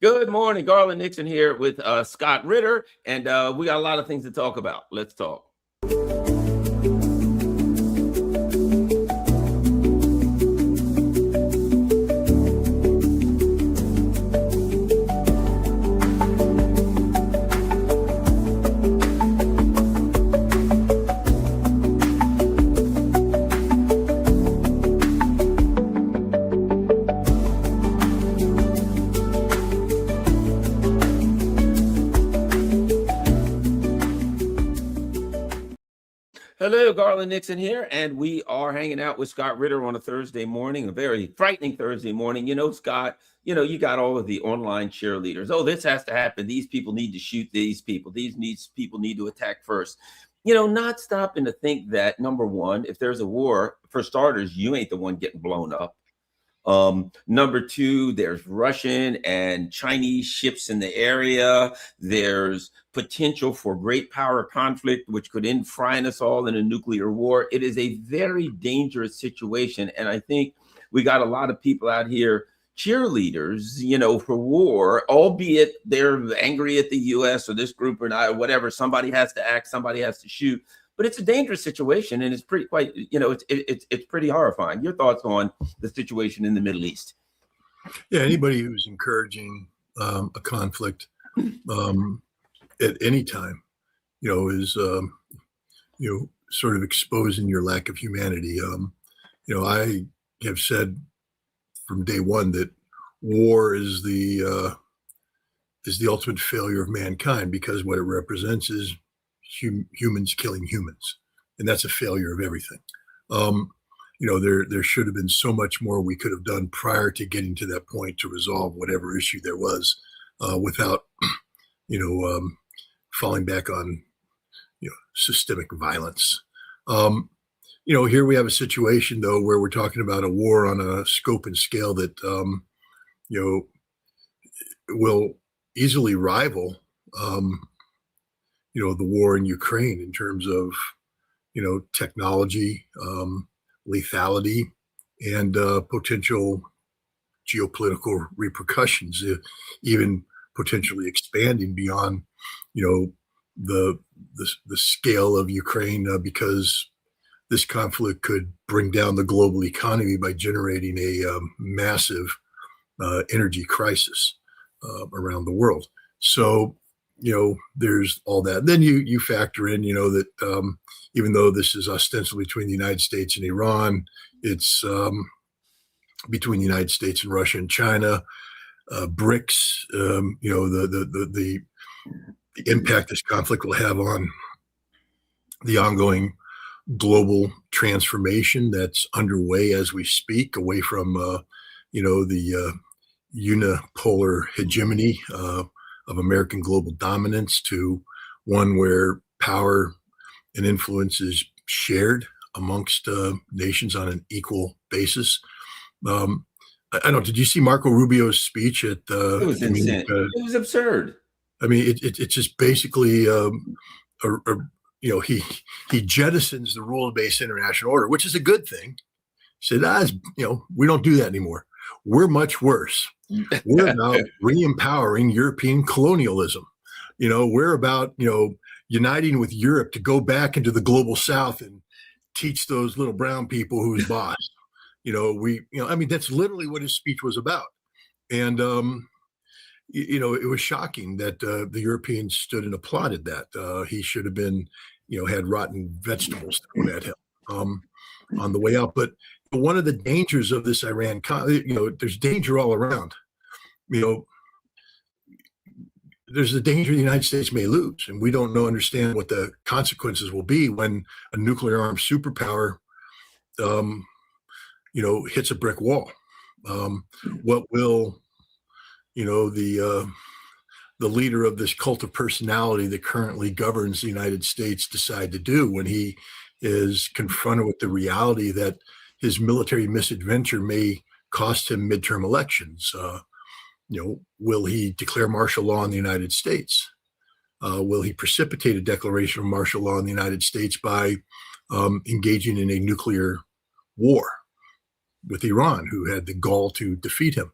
Good morning, Garland Nixon here with Scott Ritter, and we got a lot of things to talk about. Let's talk. Hello, Garland Nixon here, and we are hanging out with Scott Ritter on a Thursday morning, a very frightening Thursday morning. Scott, you got all of the online cheerleaders. Oh, this has to happen. These people need to shoot these people. These people need to attack first. Not stopping to think that, number one, if there's a war, for starters, you ain't the one getting blown up. Number two, there's Russian and Chinese ships in the area. There's potential for great power conflict, which could end frying us all in a nuclear war. It is a very dangerous situation. And I think we got a lot of people out here, cheerleaders, for war, albeit they're angry at the US or this group or not, or whatever. Somebody has to act, somebody has to shoot. But it's a dangerous situation, and it's it's pretty horrifying. Your thoughts on the situation in the Middle East? Yeah, anybody who's encouraging a conflict at any time, is sort of exposing your lack of humanity. I have said from day one that war is the ultimate failure of mankind, because what it represents is humans killing humans, and that's a failure of everything. There should have been so much more we could have done prior to getting to that point to resolve whatever issue there was, without falling back on systemic violence. Here we have a situation though where we're talking about a war on a scope and scale that will easily rival the war in Ukraine in terms of, technology, lethality, and potential geopolitical repercussions, even potentially expanding beyond, the scale of Ukraine, because this conflict could bring down the global economy by generating a massive energy crisis around the world. So, there's all that. And then you factor in, that even though this is ostensibly between the United States and Iran, it's between the United States and Russia and China, BRICS, the impact this conflict will have on the ongoing global transformation that's underway as we speak, away from, the unipolar hegemony of American global dominance to one where power and influence is shared amongst nations on an equal basis. I don't know. Did you see Marco Rubio's speech at? It was insane. It was absurd. I mean, it's just basically, he jettisons the rule-based international order, which is a good thing. He said, we don't do that anymore. We're much worse. We're about re-empowering European colonialism. We're about, uniting with Europe to go back into the global South and teach those little brown people who's boss. That's literally what his speech was about. And, it was shocking that the Europeans stood and applauded that. He should have been, had rotten vegetables thrown at him on the way out. But one of the dangers of this Iran, there's danger all around. There's the danger the United States may lose, and we don't understand what the consequences will be when a nuclear armed superpower, hits a brick wall. What will, the leader of this cult of personality that currently governs the United States decide to do when he is confronted with the reality that his military misadventure may cost him midterm elections? Will he declare martial law in the United States? Will he precipitate a declaration of martial law in the United States by engaging in a nuclear war with Iran, who had the gall to defeat him?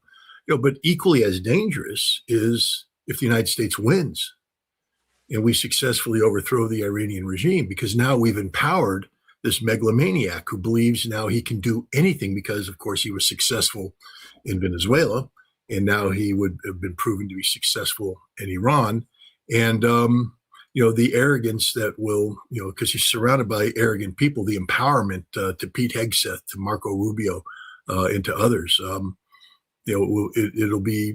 But equally as dangerous is if the United States wins and we successfully overthrow the Iranian regime, because now we've empowered this megalomaniac who believes now he can do anything because, of course, he was successful in Venezuela, and now he would have been proven to be successful in Iran. And, the arrogance that will, because he's surrounded by arrogant people, the empowerment to Pete Hegseth, to Marco Rubio, and to others, it'll be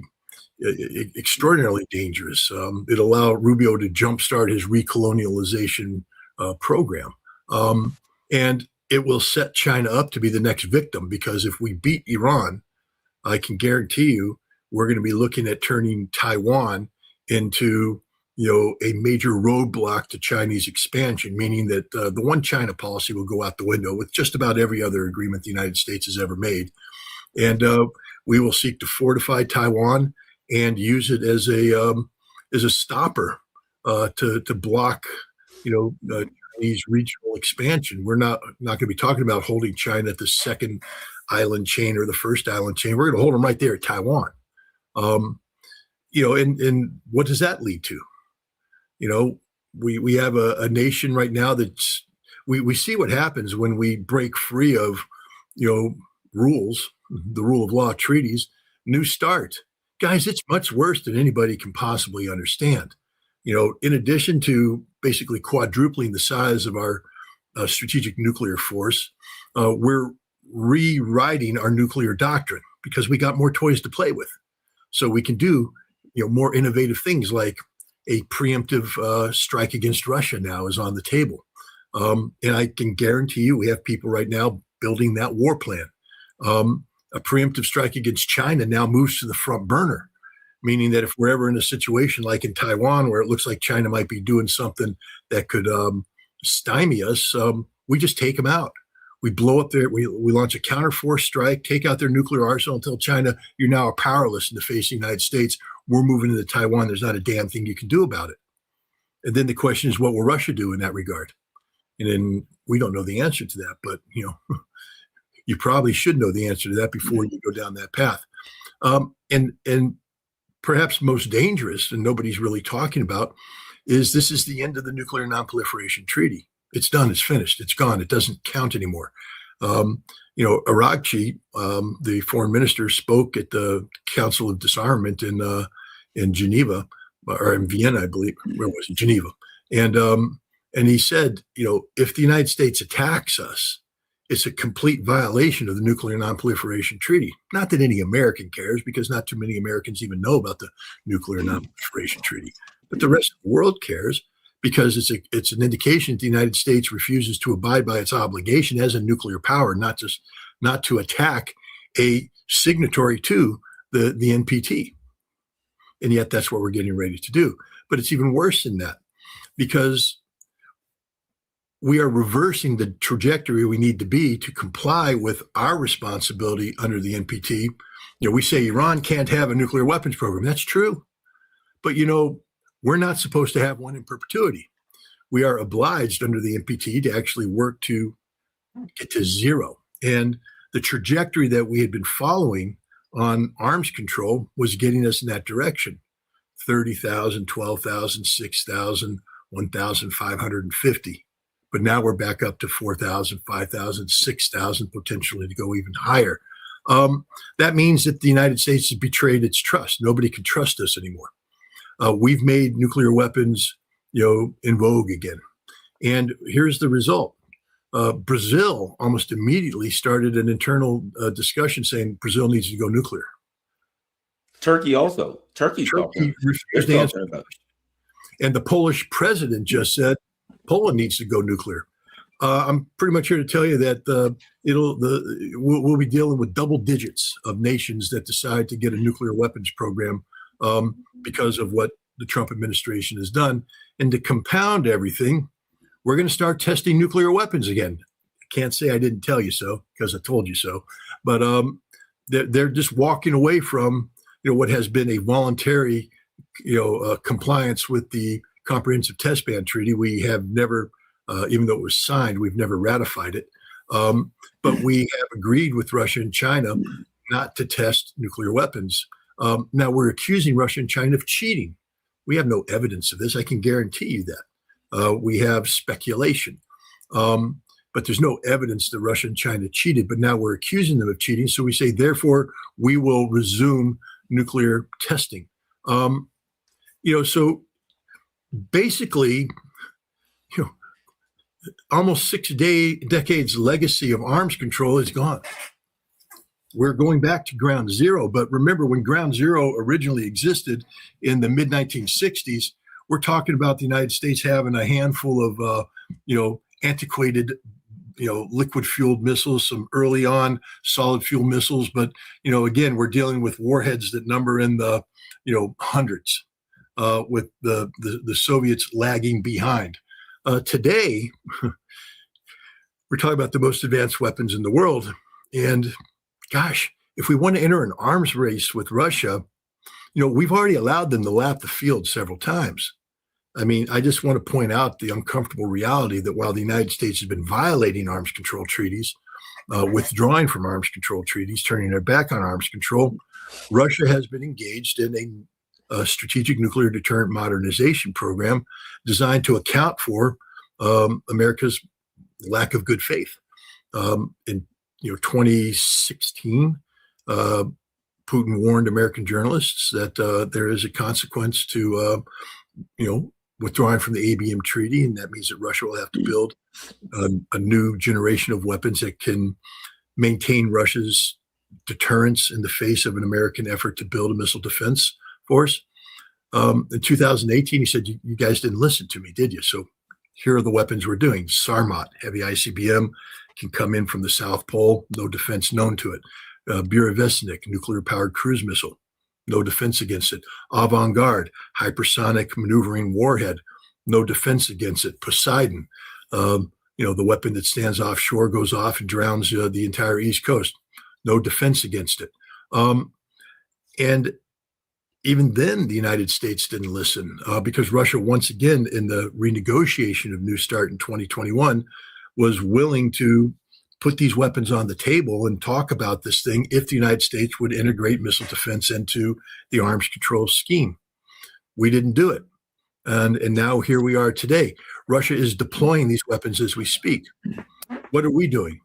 extraordinarily dangerous. It'll allow Rubio to jumpstart his recolonialization program. And it will set China up to be the next victim, because if we beat Iran, I can guarantee you we're going to be looking at turning Taiwan into, a major roadblock to Chinese expansion, meaning that the one China policy will go out the window with just about every other agreement the United States has ever made. And we will seek to fortify Taiwan and use it as a stopper to block, Chinese regional expansion. We're not going to be talking about holding China at the second island chain or the first island chain. We're going to hold them right there at Taiwan. And what does that lead to? We have a nation right now that's, we see what happens when we break free of, rules, the rule of law treaties, new start. Guys, it's much worse than anybody can possibly understand. In addition to basically quadrupling the size of our strategic nuclear force, we're rewriting our nuclear doctrine because we got more toys to play with. So we can do, more innovative things, like a preemptive strike against Russia now is on the table. And I can guarantee you we have people right now building that war plan. A preemptive strike against China now moves to the front burner, meaning that if we're ever in a situation like in Taiwan where it looks like China might be doing something that could stymie us, we just take them out. We blow up we launch a counterforce strike, take out their nuclear arsenal, and tell China, you're now powerless in the face of the United States. We're moving into Taiwan. There's not a damn thing you can do about it. And then the question is, what will Russia do in that regard? And then we don't know the answer to that, but, you probably should know the answer to that before you go down that path. And perhaps most dangerous, and nobody's really talking about, is this is the end of the Nuclear Nonproliferation Treaty. It's done. It's finished. It's gone. It doesn't count anymore. Aragchi, the foreign minister, spoke at the Council of Disarmament in Geneva, or in Vienna, I believe. Where was it? Geneva. And he said, if the United States attacks us, it's a complete violation of the Nuclear Nonproliferation Treaty. Not that any American cares, because not too many Americans even know about the Nuclear Nonproliferation Treaty. But the rest of the world cares, because it's an indication that the United States refuses to abide by its obligation as a nuclear power, not to attack a signatory to the NPT. And yet that's what we're getting ready to do. But it's even worse than that, because we are reversing the trajectory we need to be to comply with our responsibility under the NPT. We say Iran can't have a nuclear weapons program. That's true. But, we're not supposed to have one in perpetuity. We are obliged under the NPT to actually work to get to zero. And the trajectory that we had been following on arms control was getting us in that direction. 30,000, 12,000, 6,000, 1,550. But now we're back up to 4,000, 5,000, 6,000, potentially to go even higher. That means that the United States has betrayed its trust. Nobody can trust us anymore. We've made nuclear weapons, in vogue again. And here's the result. Brazil almost immediately started an internal discussion saying Brazil needs to go nuclear. Turkey also. Turkey refused to answer. And the Polish president just said Poland needs to go nuclear. I'm pretty much here to tell you that we'll be dealing with double digits of nations that decide to get a nuclear weapons program because of what the Trump administration has done. And to compound everything, we're going to start testing nuclear weapons again. I can't say I didn't tell you so, because I told you so. But they're just walking away from what has been a voluntary compliance with the Comprehensive Test Ban Treaty. We have never, even though it was signed, we've never ratified it. But we have agreed with Russia and China not to test nuclear weapons. Now we're accusing Russia and China of cheating. We have no evidence of this. I can guarantee you that. We have speculation. But there's no evidence that Russia and China cheated. But now we're accusing them of cheating. So we say, therefore, we will resume nuclear testing. So basically, almost 6 decades legacy of arms control is gone. We're going back to ground zero. But remember, when ground zero originally existed in the mid 1960s, we're talking about the United States having a handful of, antiquated, liquid fueled missiles, some early on solid fuel missiles. But, again, we're dealing with warheads that number in the, hundreds, with the Soviets lagging behind. Today, we're talking about the most advanced weapons in the world. And gosh, if we want to enter an arms race with Russia, we've already allowed them to lap the field several times. I mean, I just want to point out the uncomfortable reality that while the United States has been violating arms control treaties, withdrawing from arms control treaties, turning their back on arms control, Russia has been engaged in a strategic nuclear deterrent modernization program designed to account for America's lack of good faith. In 2016, Putin warned American journalists that there is a consequence to, withdrawing from the ABM treaty, and that means that Russia will have to build a new generation of weapons that can maintain Russia's deterrence in the face of an American effort to build a missile defense force. In 2018, he said, you guys didn't listen to me, did you? So here are the weapons we're doing. Sarmat, heavy ICBM, can come in from the South Pole, no defense known to it. Burevestnik, nuclear-powered cruise missile, no defense against it. Avant-Garde, hypersonic maneuvering warhead, no defense against it. Poseidon, the weapon that stands offshore, goes off and drowns the entire East Coast, no defense against it. And even then, the United States didn't listen because Russia, once again, in the renegotiation of New START in 2021, was willing to put these weapons on the table and talk about this thing if the United States would integrate missile defense into the arms control scheme. We didn't do it. And now here we are today. Russia is deploying these weapons as we speak. What are we doing?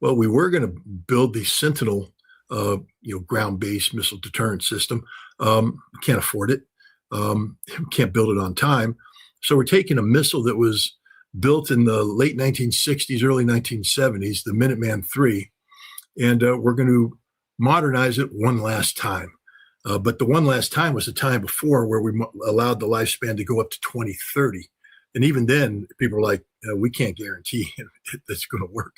Well, we were going to build the Sentinel, ground-based missile deterrent system. Can't afford it. Can't build it on time. So we're taking a missile that was built in the late 1960s, early 1970s, the Minuteman III, and we're going to modernize it one last time. But the one last time was the time before where we allowed the lifespan to go up to 2030. And even then, people are like, we can't guarantee that's going to work.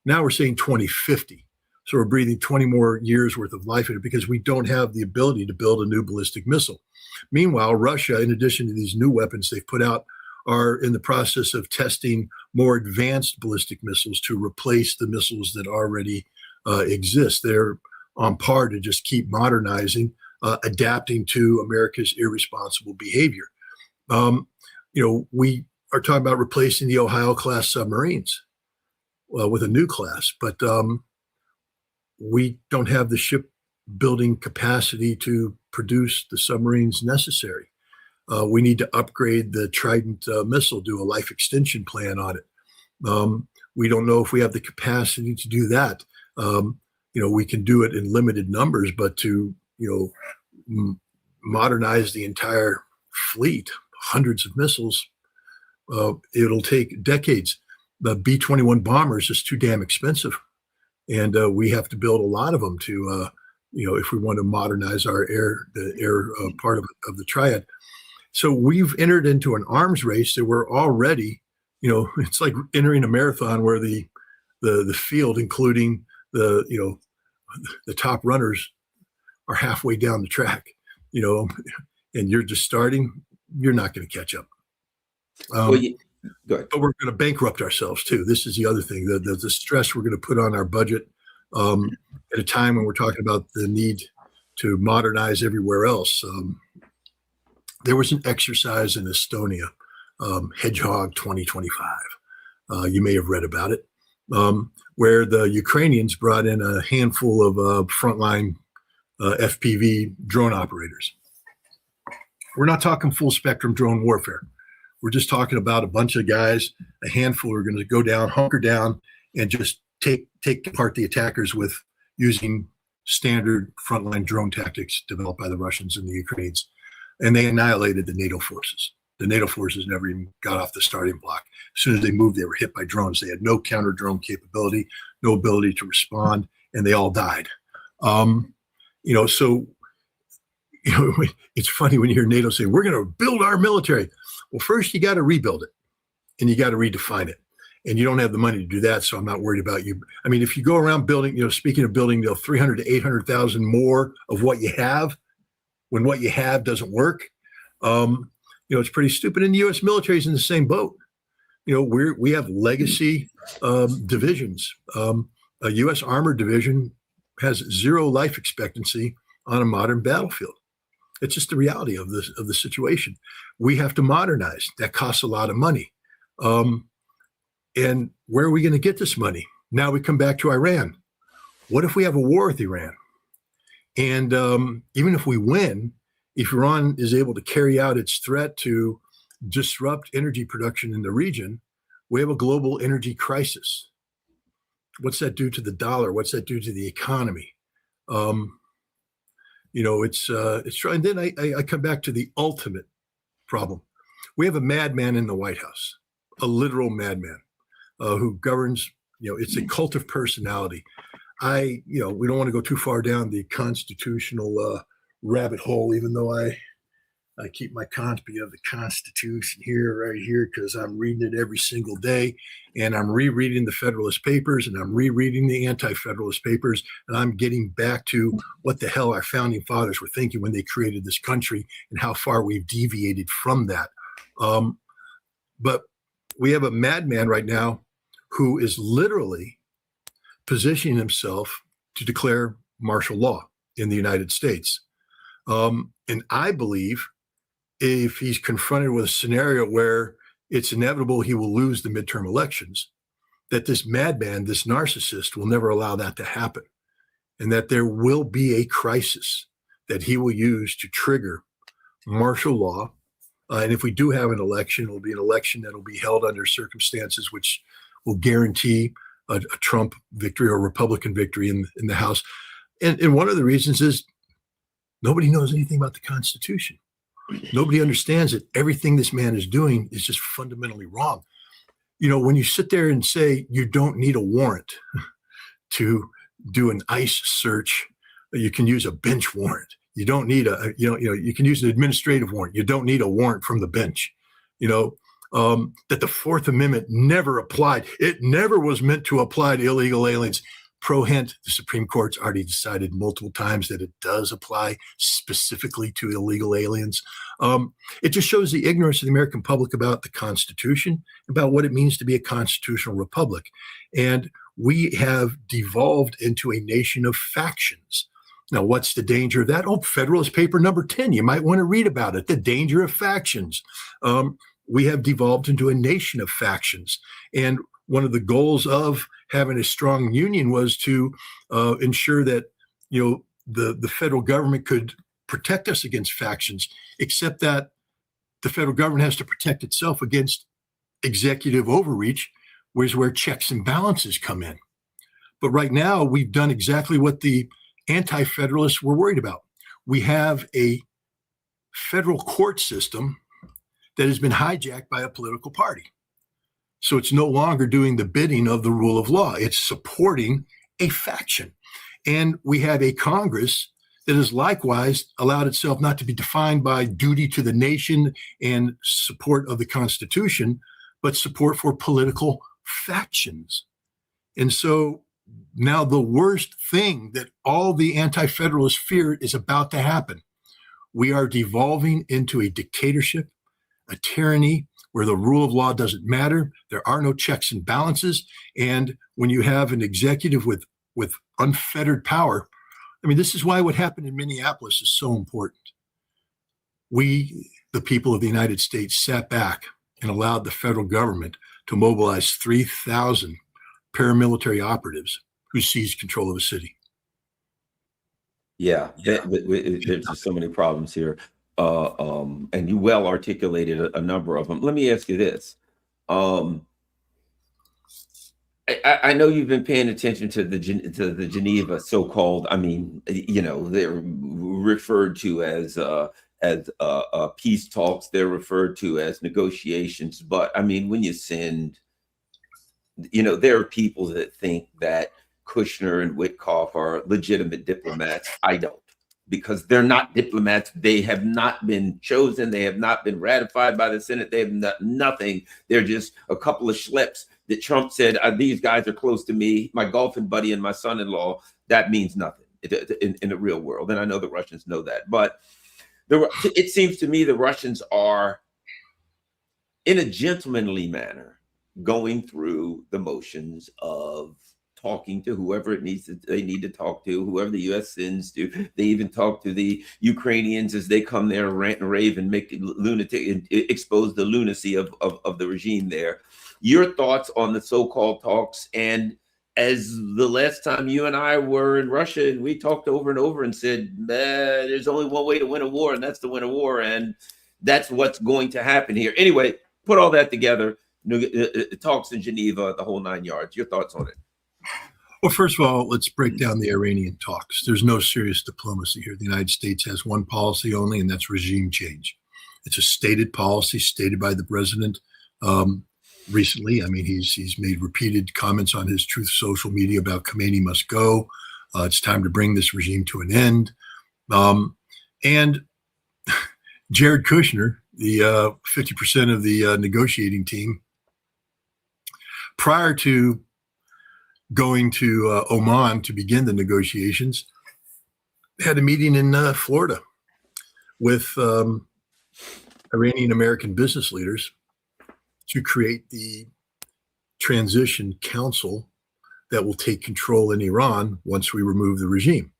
Now we're saying 2050. So we're breathing 20 more years worth of life in it because we don't have the ability to build a new ballistic missile. Meanwhile, Russia, in addition to these new weapons they've put out, are in the process of testing more advanced ballistic missiles to replace the missiles that already exist. They're on par to just keep modernizing, adapting to America's irresponsible behavior. We are talking about replacing the Ohio-class submarines with a new class, but we don't have the shipbuilding capacity to produce the submarines necessary. We need to upgrade the Trident missile, do a life extension plan on it. We don't know if we have the capacity to do that. We can do it in limited numbers, but to, modernize the entire fleet, hundreds of missiles, it'll take decades. The B-21 bombers is too damn expensive. And we have to build a lot of them to, if we want to modernize the air part of the triad. So we've entered into an arms race that we're already, it's like entering a marathon where the field, including the top runners, are halfway down the track, and you're just starting. You're not going to catch up. Go ahead. But we're going to bankrupt ourselves too. This is the other thing, the stress we're going to put on our budget at a time when we're talking about the need to modernize everywhere else. There was an exercise in Estonia, Hedgehog 2025. You may have read about it, where the Ukrainians brought in a handful of frontline FPV drone operators. We're not talking full spectrum drone warfare. We're just talking about a bunch of guys, a handful are going to go down, hunker down, and just take apart the attackers with using standard frontline drone tactics developed by the Russians and the Ukrainians. And they annihilated the NATO forces. The NATO forces never even got off the starting block. As soon as they moved, they were hit by drones. They had no counter drone capability, no ability to respond, and they all died. So it's funny when you hear NATO say, we're going to build our military. Well, first you got to rebuild it and you got to redefine it. And you don't have the money to do that, so I'm not worried about you. I mean, if you go around building, speaking of building 300 to 800,000 more of what you have, when what you have doesn't work, it's pretty stupid. And the U.S. military is in the same boat. We have legacy divisions. A U.S. armored division has zero life expectancy on a modern battlefield. It's just the reality of the situation. We have to modernize. That costs a lot of money. And where are we going to get this money? Now we come back to Iran. What if we have a war with Iran? And even if we win, if Iran is able to carry out its threat to disrupt energy production in the region, we have a global energy crisis. What's that do to the dollar? What's that do to the economy? It's and then I come back to the ultimate problem. We have a madman in the White House, a literal madman who governs. It's a cult of personality. We don't want to go too far down the constitutional rabbit hole, even though I keep my copy of the Constitution right here, because I'm reading it every single day, and I'm rereading the Federalist Papers, and I'm rereading the Anti-Federalist Papers, and I'm getting back to what the hell our founding fathers were thinking when they created this country and how far we've deviated from that. But we have a madman right now who is literally positioning himself to declare martial law in the United States. And I believe if he's confronted with a scenario where it's inevitable he will lose the midterm elections, that this madman, this narcissist, will never allow that to happen. And that there will be a crisis that he will use to trigger martial law. And if we do have an election, it will be an election that will be held under circumstances which will guarantee a Trump victory or Republican victory in the House. And one of the reasons is nobody knows anything about the Constitution. Nobody understands that everything this man is doing is just fundamentally wrong. When you sit there and say you don't need a warrant to do an ICE search, you can use a bench warrant. You don't need you can use an administrative warrant. You don't need a warrant from the bench. That the Fourth Amendment never applied. It never was meant to apply to illegal aliens. Pro-hent, the Supreme Court's already decided multiple times that it does apply specifically to illegal aliens. It just shows the ignorance of the American public about the Constitution, about what it means to be a constitutional republic. And we have devolved into a nation of factions. Now, what's the danger of that? Federalist Paper number 10. You might want to read about it, the danger of factions. We have devolved into a nation of factions. And one of the goals of having a strong union was to ensure that, the federal government could protect us against factions, except that the federal government has to protect itself against executive overreach, which is where checks and balances come in. But right now, we've done exactly what the anti-federalists were worried about. We have a federal court system that has been hijacked by a political party. So it's no longer doing the bidding of the rule of law. It's supporting a faction. And we have a Congress that has likewise allowed itself not to be defined by duty to the nation and support of the Constitution, but support for political factions. And so now the worst thing that all the anti-federalists feared is about to happen. We are devolving into a dictatorship, a tyranny, where the rule of law doesn't matter. There are no checks and balances. And when you have an executive with unfettered power, this is why what happened in Minneapolis is so important. We, the people of the United States, sat back and allowed the federal government to mobilize 3,000 paramilitary operatives who seized control of the city. Yeah, there's just so many problems here, and you well articulated a number of them. Let me ask you this: um, I know you've been paying attention to to the Geneva so-called. I mean, they're referred to as peace talks. They're referred to as negotiations. But I mean, when you send, there are people that think that Kushner and Witkoff are legitimate diplomats. I don't, because they're not diplomats. They have not been chosen. They have not been ratified by the Senate. They have nothing. They're just a couple of schleps that Trump said, these guys are close to me, my golfing buddy and my son-in-law. That means nothing in the real world. And I know the Russians know that. But it seems to me the Russians are, in a gentlemanly manner, going through the motions of talking to whoever they need to talk to, whoever the U.S. sends to. They even talk to the Ukrainians as they come there, rant and rave and make lunatic and expose the lunacy of the regime there. Your thoughts on the so-called talks, and as the last time you and I were in Russia, and we talked over and over and said, there's only one way to win a war, and that's to win a war, and that's what's going to happen here. Anyway, put all that together, talks in Geneva, the whole 9 yards. Your thoughts on it? Well, first of all, let's break down the Iranian talks. There's no serious diplomacy here. The United States has one policy only, and that's regime change. It's a stated policy, stated by the president recently. I mean, he's made repeated comments on his Truth social media about Khomeini must go. It's time to bring this regime to an end. And Jared Kushner, the 50% of the negotiating team, prior to going to Oman to begin the negotiations, had a meeting in Florida with Iranian American business leaders to create the transition council that will take control in Iran once we remove the regime.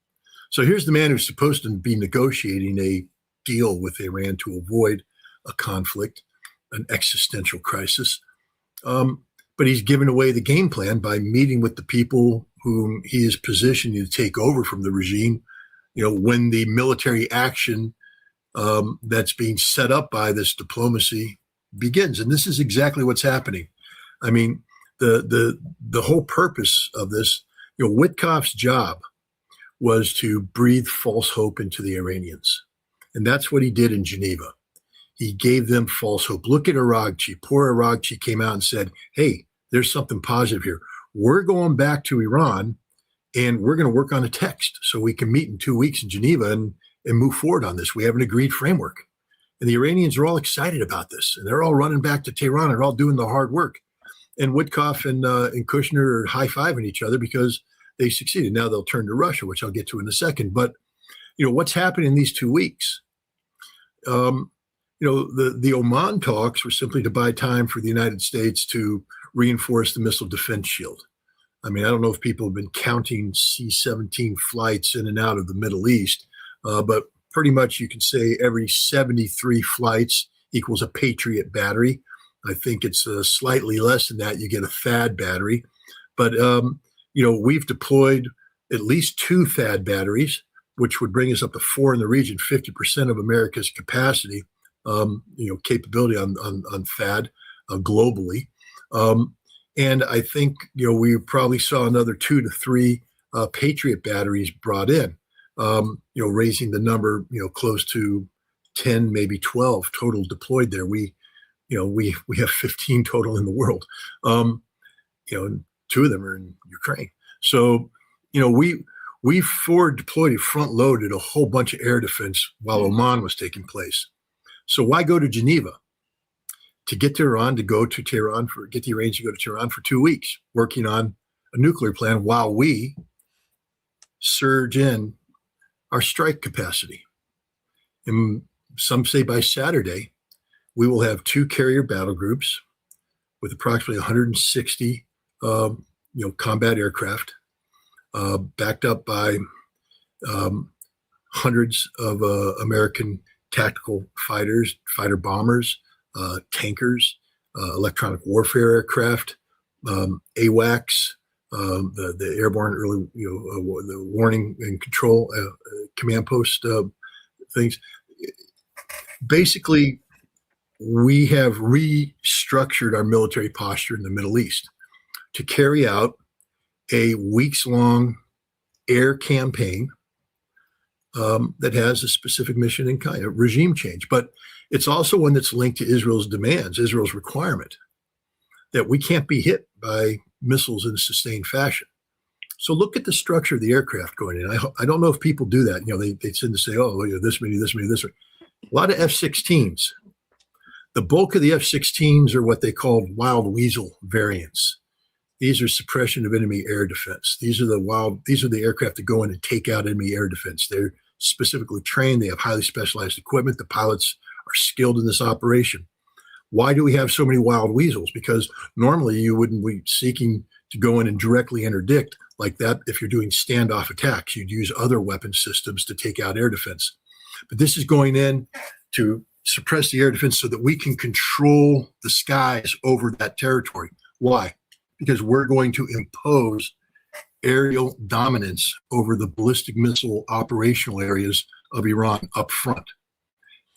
So here's the man who's supposed to be negotiating a deal with Iran to avoid a conflict, an existential crisis. But he's given away the game plan by meeting with the people whom he is positioning to take over from the regime, when the military action that's being set up by this diplomacy begins. And this is exactly what's happening. I mean, the whole purpose of this, Witkoff's job was to breathe false hope into the Iranians. And that's what he did in Geneva. He gave them false hope. Look at Aragchi. Poor Aragchi came out and said, hey, there's something positive here. We're going back to Iran, and we're going to work on a text so we can meet in 2 weeks in Geneva and move forward on this. We have an agreed framework. And the Iranians are all excited about this. And they're all running back to Tehran and all doing the hard work. And Witkoff and Kushner are high-fiving each other because they succeeded. Now they'll turn to Russia, which I'll get to in a second. But, what's happening in these 2 weeks? The Oman talks were simply to buy time for the United States to reinforce the missile defense shield. I mean, I don't know if people have been counting C-17 flights in and out of the Middle East, but pretty much you can say every 73 flights equals a Patriot battery. I think it's slightly less than that. You get a THAAD battery. But, we've deployed at least 2 THAAD batteries, which would bring us up to 4 in the region, 50% of America's capacity, capability on THAAD globally. And I think, we probably saw another 2 to 3 Patriot batteries brought in, raising the number, close to 10, maybe 12 total deployed there. We have 15 total in the world. 2 of them are in Ukraine. So, we forward deployed and front loaded a whole bunch of air defense while Oman was taking place. So why go to Geneva? To get Tehran to go to Tehran get the Iranians to go to Tehran for 2 weeks, working on a nuclear plan while we surge in our strike capacity. And some say by Saturday, we will have 2 carrier battle groups with approximately 160, combat aircraft, backed up by hundreds of American tactical fighters, fighter bombers, tankers, electronic warfare aircraft, AWACS, the airborne early, the warning and control command post things. Basically, we have restructured our military posture in the Middle East to carry out a weeks-long air campaign that has a specific mission and kind of regime change. But it's also one that's linked to Israel's demands, Israel's requirement that we can't be hit by missiles in a sustained fashion. So look at the structure of the aircraft going in. I don't know if people do that. They tend to say, oh, this many, this many, this many. A lot of F-16s. The bulk of the F-16s are what they call wild weasel variants. These are suppression of enemy air defense. These are the aircraft that go in and take out enemy air defense. They're specifically trained. They have highly specialized equipment. The pilots are skilled in this operation. Why do we have so many wild weasels? Because normally you wouldn't be seeking to go in and directly interdict like that. If you're doing standoff attacks, you'd use other weapon systems to take out air defense. But this is going in to suppress the air defense so that we can control the skies over that territory. Why? Because we're going to impose aerial dominance over the ballistic missile operational areas of Iran up front.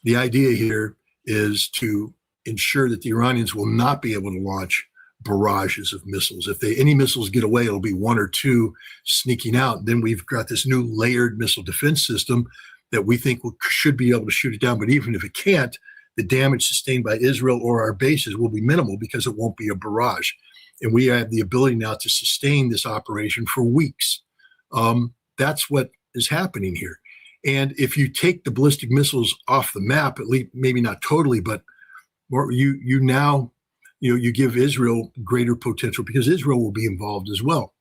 The idea here is to ensure that the Iranians will not be able to launch barrages of missiles. If any missiles get away, it'll be one or two sneaking out. Then we've got this new layered missile defense system that we think should be able to shoot it down. But even if it can't, the damage sustained by Israel or our bases will be minimal because it won't be a barrage. And we have the ability now to sustain this operation for weeks. That's what is happening here. And if you take the ballistic missiles off the map, at least maybe not totally, but you give Israel greater potential because Israel will be involved as well.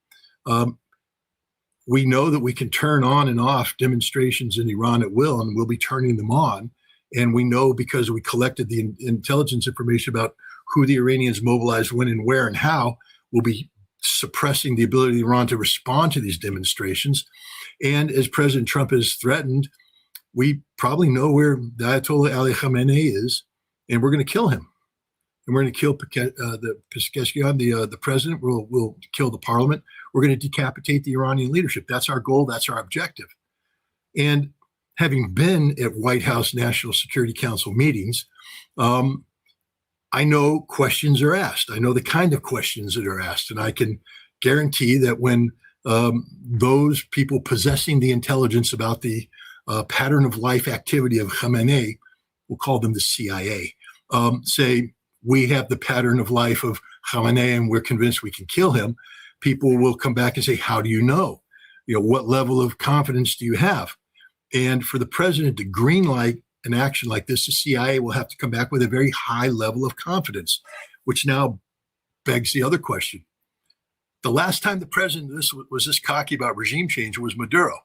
We know that we can turn on and off demonstrations in Iran at will, and we'll be turning them on. And we know because we collected the intelligence information about who the Iranians mobilized, when and where and how, we'll be suppressing the ability of Iran to respond to these demonstrations. And as President Trump has threatened, we probably know where the Ayatollah Ali Khamenei is, and we're going to kill him. And we're going to kill the Pezeshkian, the president. We'll kill the parliament. We're going to decapitate the Iranian leadership. That's our goal. That's our objective. And having been at White House National Security Council meetings, I know questions are asked. I know the kind of questions that are asked. And I can guarantee that when those people possessing the intelligence about the pattern of life activity of Khamenei, we'll call them the CIA, say, we have the pattern of life of Khamenei and we're convinced we can kill him, people will come back and say, how do you know? What level of confidence do you have? And for the president to greenlight an action like this, the CIA will have to come back with a very high level of confidence, which now begs the other question. The last time the president was this cocky about regime change was Maduro.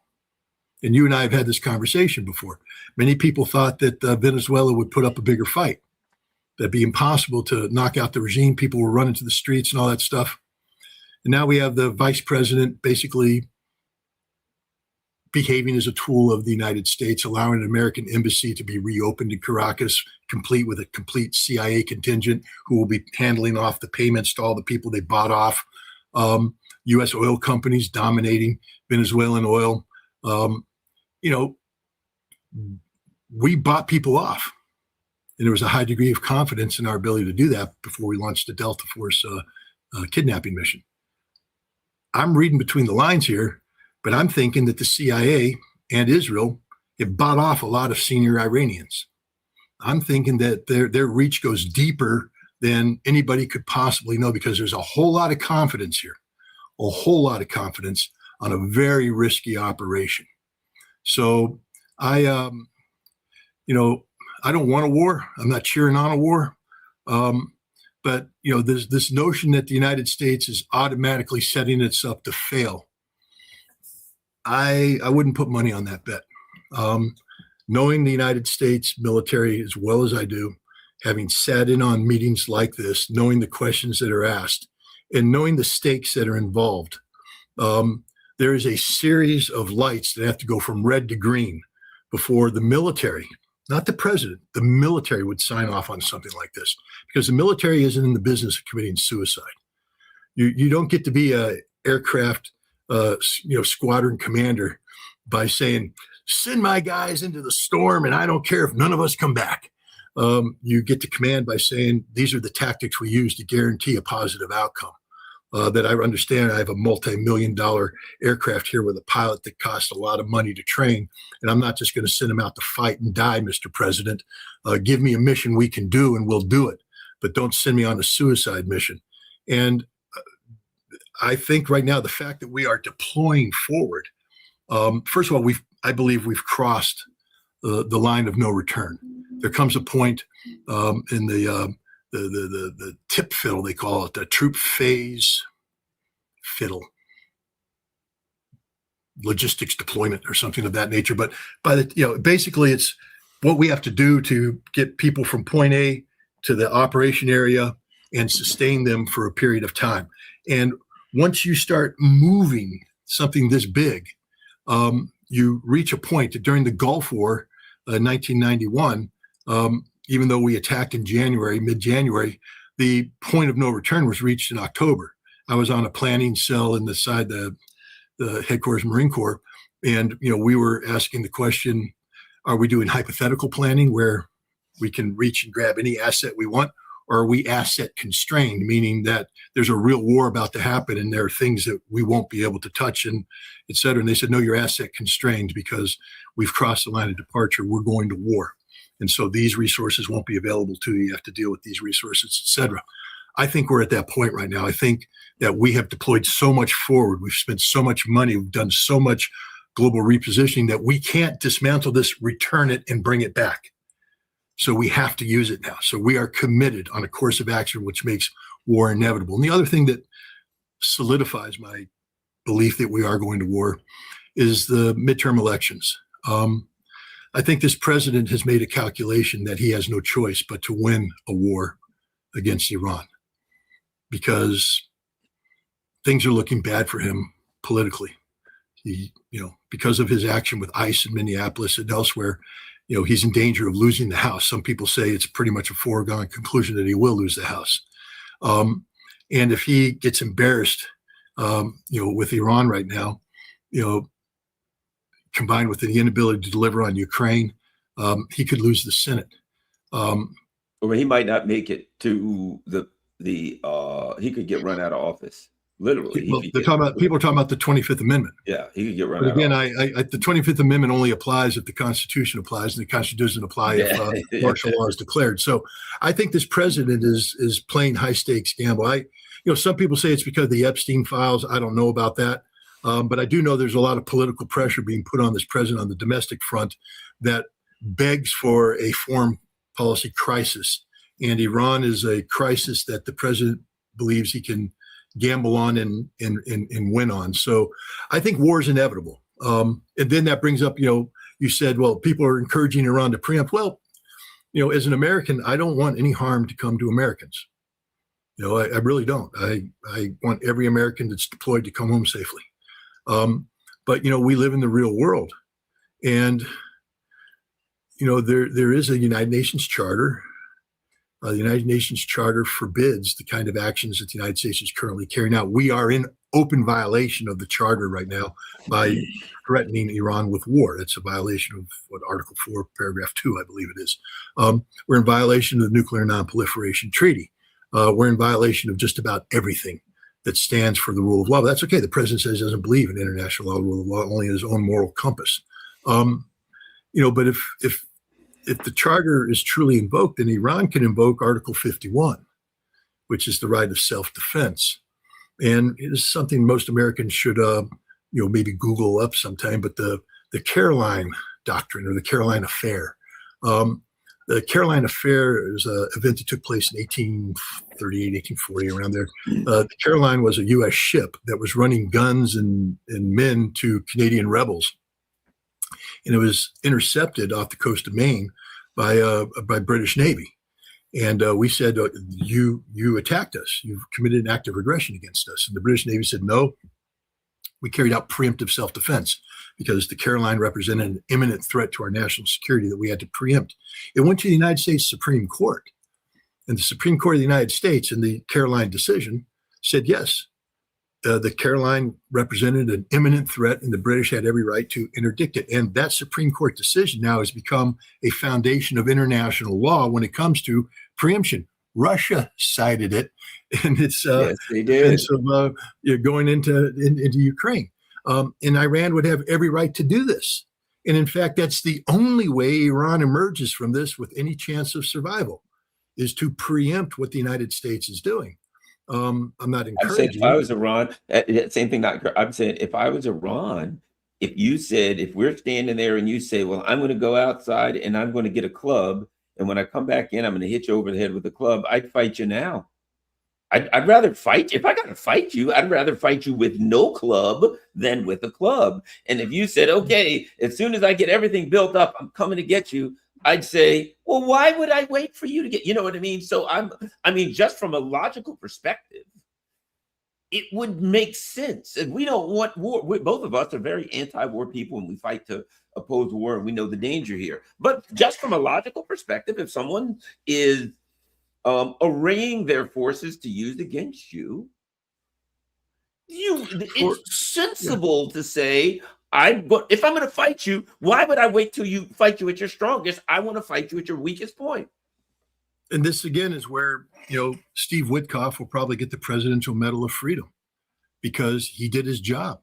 And you and I have had this conversation before. Many people thought that Venezuela would put up a bigger fight. That'd be impossible to knock out the regime. People were running to the streets and all that stuff. And now we have the vice president basically behaving as a tool of the United States, allowing an American embassy to be reopened in Caracas, complete with a complete CIA contingent who will be handling off the payments to all the people they bought off. U.S. oil companies dominating Venezuelan oil. We bought people off. And there was a high degree of confidence in our ability to do that before we launched the Delta Force kidnapping mission. I'm reading between the lines here, but I'm thinking that the CIA and Israel have bought off a lot of senior Iranians. I'm thinking that their reach goes deeper than anybody could possibly know because there's a whole lot of confidence here, a whole lot of confidence on a very risky operation. So I don't want a war. I'm not cheering on a war. But there's this notion that the United States is automatically setting itself up to fail. I wouldn't put money on that bet. Knowing the United States military as well as I do, having sat in on meetings like this, knowing the questions that are asked, and knowing the stakes that are involved, there is a series of lights that have to go from red to green before the military, not the president, the military would sign off on something like this, because the military isn't in the business of committing suicide. You don't get to be a aircraft, squadron commander by saying, "Send my guys into the storm, and I don't care if none of us come back." You get to command by saying, "These are the tactics we use to guarantee a positive outcome." That I understand. I have a multi-million-dollar aircraft here with a pilot that costs a lot of money to train, and I'm not just going to send him out to fight and die, Mr. President. Give me a mission we can do, and we'll do it, but don't send me on a suicide mission. And I think right now the fact that we are deploying forward, first of all, I believe we've crossed the line of no return. There comes a point in the tip fiddle, they call it, the troop phase fiddle, logistics deployment or something of that nature. But basically it's what we have to do to get people from point A to the operation area and sustain them for a period of time. And once you start moving something this big, you reach a point that during the Gulf War, 1991, even though we attacked in January, mid-January, the point of no return was reached in October. I was on a planning cell inside the headquarters Marine Corps, and we were asking the question, are we doing hypothetical planning where we can reach and grab any asset we want, or are we asset constrained, meaning that there's a real war about to happen and there are things that we won't be able to touch, and et cetera? And they said, no, you're asset constrained because we've crossed the line of departure. We're going to war. And so these resources won't be available to you. You have to deal with these resources, et cetera. I think we're at that point right now. I think that we have deployed so much forward. We've spent so much money. We've done so much global repositioning that we can't dismantle this, return it, and bring it back. So we have to use it now. So we are committed on a course of action, which makes war inevitable. And the other thing that solidifies my belief that we are going to war is the midterm elections. I think this president has made a calculation that he has no choice but to win a war against Iran, because things are looking bad for him politically. Because of his action with ICE in Minneapolis and elsewhere, he's in danger of losing the House. Some people say it's pretty much a foregone conclusion that he will lose the House. And if he gets embarrassed, with Iran right now, combined with the inability to deliver on Ukraine, he could lose the Senate. Or he might not make it to he could get run out of office. Literally. Well, people are talking about the 25th Amendment. Yeah, he could get run out. But again, the 25th Amendment only applies if the Constitution applies, and the Constitution doesn't apply if martial law is declared. So I think this president is playing high stakes gamble. Some people say it's because of the Epstein files. I don't know about that. But I do know there's a lot of political pressure being put on this president on the domestic front that begs for a foreign policy crisis. And Iran is a crisis that the president believes he can gamble on and win on. So I think war is inevitable. And then that brings up, you said, well, people are encouraging Iran to preempt. Well, as an American, I don't want any harm to come to Americans. I really don't. I want every American that's deployed to come home safely. But we live in the real world, and there is a United Nations Charter. The United Nations Charter forbids the kind of actions that the United States is currently carrying out. We are in open violation of the Charter right now by threatening Iran with war. It's a violation of Article 4, Paragraph 2, I believe it is. We're in violation of the Nuclear Non-Proliferation Treaty. We're in violation of just about everything that stands for the rule of law. But that's okay. The president says he doesn't believe in international law, rule of law, only in his own moral compass. But if the charter is truly invoked, then Iran can invoke Article 51, which is the right of self-defense. And it is something most Americans should, maybe Google up sometime. But the Caroline Doctrine, or the Caroline Affair. The Caroline Affair is an event that took place in 1838, 1840, around there. The Caroline was a U.S. ship that was running guns and men to Canadian rebels. And it was intercepted off the coast of Maine by British Navy. And we said, you attacked us. You've committed an act of aggression against us. And the British Navy said, no, we carried out preemptive self-defense because the Caroline represented an imminent threat to our national security that we had to preempt. It went to the United States Supreme Court. And the Supreme Court of the United States, in the Caroline decision, said, yes, the Caroline represented an imminent threat, and the British had every right to interdict it. And that Supreme Court decision now has become a foundation of international law when it comes to preemption. Russia cited it, and it's Yes, they did. defense of going into Ukraine. And Iran would have every right to do this. And in fact, that's the only way Iran emerges from this with any chance of survival, is to preempt what the United States is doing. I'm not I'm saying encouraging. if I was Iran, same thing. I'm saying if I was Iran, if you said, if we're standing there and you say, well, I'm going to go outside and I'm going to get a club, and when I come back in, I'm going to hit you over the head with a club, I'd fight you now. I'd rather fight. If I got to fight you, I'd rather fight you with no club than with a club. And if you said, okay, as soon as I get everything built up, I'm coming to get you, I'd say, well, why would I wait for you to get, you know what I mean? So I mean, just from a logical perspective, it would make sense. And we don't want war. Both of us are very anti-war people, and we fight to oppose war, and we know the danger here. But just from a logical perspective, if someone is arraying their forces to use against you, it's sensible to say, if I'm going to fight you, why would I wait till you fight you at your strongest? I want to fight you at your weakest point. And this again is where, Steve Witkoff will probably get the Presidential Medal of Freedom, because he did his job.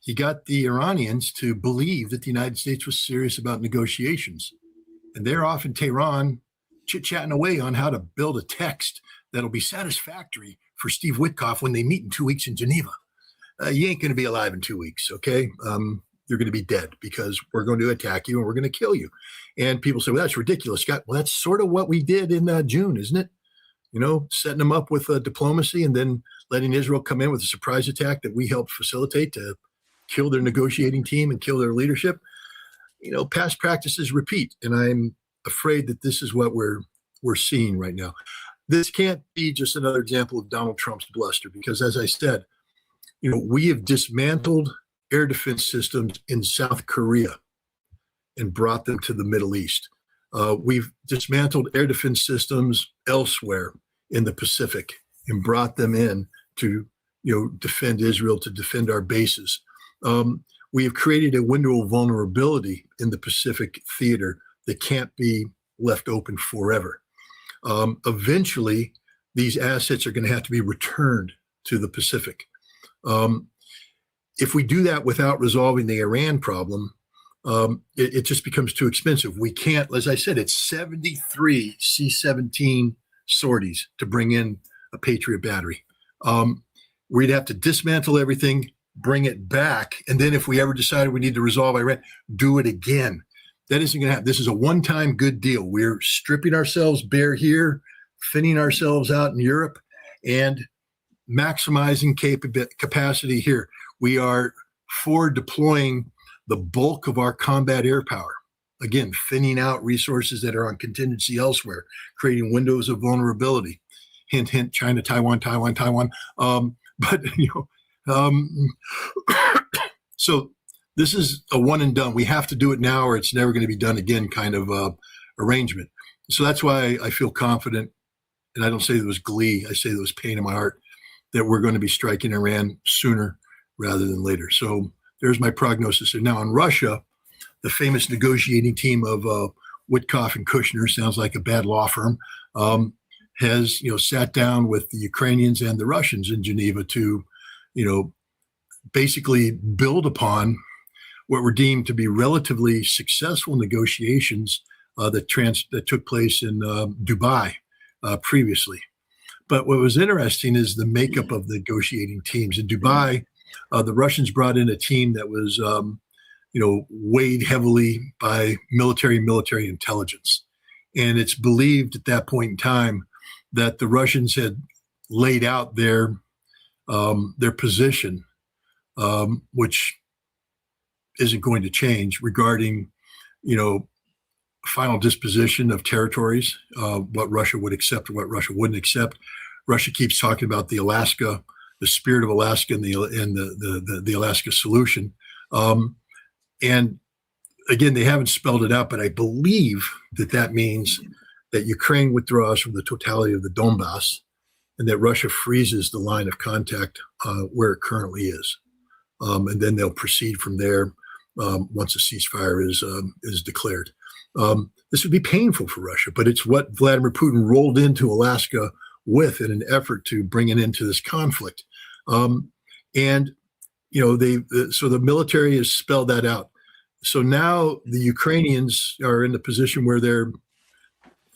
He got the Iranians to believe that the United States was serious about negotiations. And they're off in Tehran chit-chatting away on how to build a text that'll be satisfactory for Steve Witkoff when they meet in 2 weeks in Geneva. You ain't going to be alive in 2 weeks, okay? You're going to be dead, because we're going to attack you and we're going to kill you. And people say, well, that's ridiculous, Scott. Well, that's sort of what we did in June, isn't it? Setting them up with diplomacy and then letting Israel come in with a surprise attack that we helped facilitate to kill their negotiating team and kill their leadership. Past practices repeat. And I'm afraid that this is what we're seeing right now. This can't be just another example of Donald Trump's bluster, because as I said, we have dismantled air defense systems in South Korea and brought them to the Middle East. We've dismantled air defense systems elsewhere in the Pacific and brought them in to, defend Israel, to defend our bases. We have created a window of vulnerability in the Pacific theater that can't be left open forever. Eventually, these assets are going to have to be returned to the Pacific. If we do that without resolving the Iran problem, it just becomes too expensive. We can't, as I said, it's 73 C-17 sorties to bring in a Patriot battery. We'd have to dismantle everything, bring it back, and then if we ever decided we need to resolve Iran, do it again. That isn't going to happen. This is a one-time good deal. We're stripping ourselves bare here, thinning ourselves out in Europe, and maximizing capacity here. We are forward deploying the bulk of our combat air power. Again, thinning out resources that are on contingency elsewhere, creating windows of vulnerability. Hint, hint, China, Taiwan. So this is a one and done. We have to do it now or it's never going to be done again kind of arrangement. So that's why I feel confident, and I don't say there was glee, I say there was pain in my heart, that we're going to be striking Iran sooner rather than later. So there's my prognosis. And now on Russia, the famous negotiating team of Witkoff and Kushner, sounds like a bad law firm, has sat down with the Ukrainians and the Russians in Geneva to basically build upon what were deemed to be relatively successful negotiations that took place in Dubai previously. But what was interesting is the makeup of the negotiating teams. In Dubai, the Russians brought in a team that was, weighed heavily by military intelligence. And it's believed at that point in time that the Russians had laid out their position, which isn't going to change, regarding, final disposition of territories, what Russia would accept or what Russia wouldn't accept. Russia keeps talking about the spirit of Alaska and the Alaska solution. And again, they haven't spelled it out, but I believe that means that Ukraine withdraws from the totality of the Donbass, and that Russia freezes the line of contact where it currently is. And then they'll proceed from there once a ceasefire is declared. This would be painful for Russia, but it's what Vladimir Putin rolled into Alaska with in an effort to bring it into this conflict. And so the military has spelled that out. So now the Ukrainians are in the position where they're,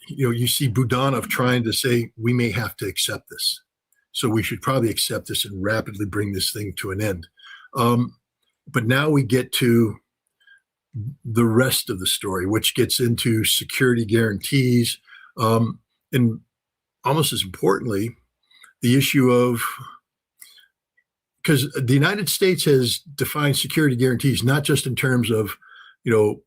you see Budanov trying to say, we may have to accept this. So we should probably accept this and rapidly bring this thing to an end. But now we get to the rest of the story, which gets into security guarantees. And almost as importantly, the issue of, because the United States has defined security guarantees, not just in terms of,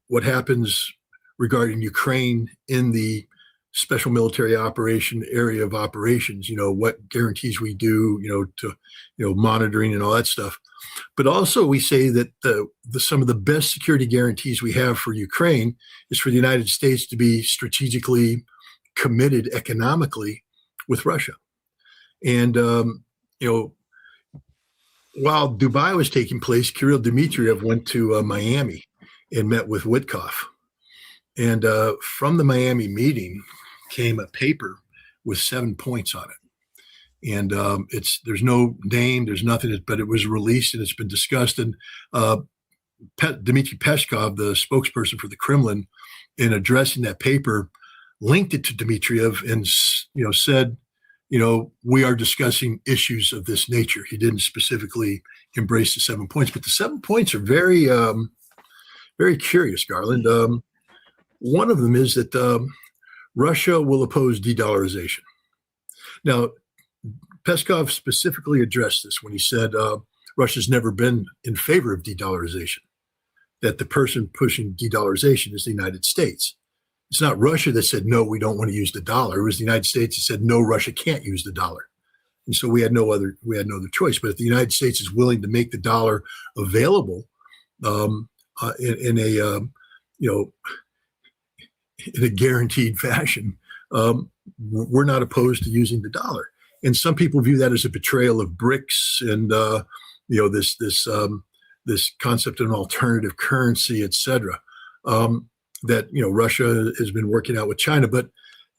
what happens regarding Ukraine in the special military operation area of operations, what guarantees we do, to, monitoring and all that stuff. But also we say that some of the best security guarantees we have for Ukraine is for the United States to be strategically committed economically with Russia. And, while Dubai was taking place, Kirill Dmitriev went to Miami and met with Witkoff. And from the Miami meeting came a paper with 7 points on it. And there's no name, there's nothing, but it was released and it's been discussed. And Dmitry Peskov, the spokesperson for the Kremlin, in addressing that paper, linked it to Dmitriev and said, we are discussing issues of this nature. He didn't specifically embrace the 7 points, but the 7 points are very, very curious, Garland. One of them is that Russia will oppose de-dollarization. Now, Peskov specifically addressed this when he said Russia's never been in favor of de-dollarization, that the person pushing de-dollarization is the United States. It's not Russia that said, no, we don't want to use the dollar. It was the United States that said, no, Russia can't use the dollar. And so we had no other choice. But if the United States is willing to make the dollar available in a guaranteed fashion, we're not opposed to using the dollar. And some people view that as a betrayal of BRICS and this concept of an alternative currency, et cetera. That Russia has been working out with China, but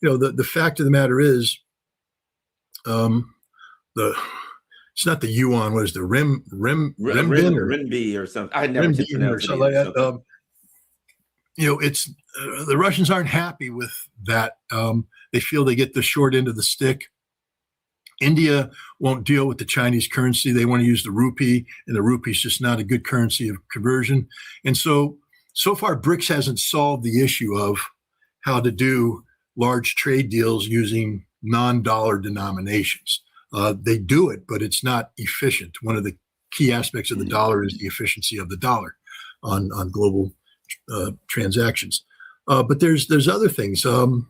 the fact of the matter is, it's not the yuan. What is the renminbi or something? I never just pronounced it like that. It's the Russians aren't happy with that. They feel they get the short end of the stick. India won't deal with the Chinese currency. They want to use the rupee, and the rupee is just not a good currency of conversion. And so far, BRICS hasn't solved the issue of how to do large trade deals using non-dollar denominations. They do it, but it's not efficient. One of the key aspects of the dollar is the efficiency of the dollar on global transactions. But there's other things. Well,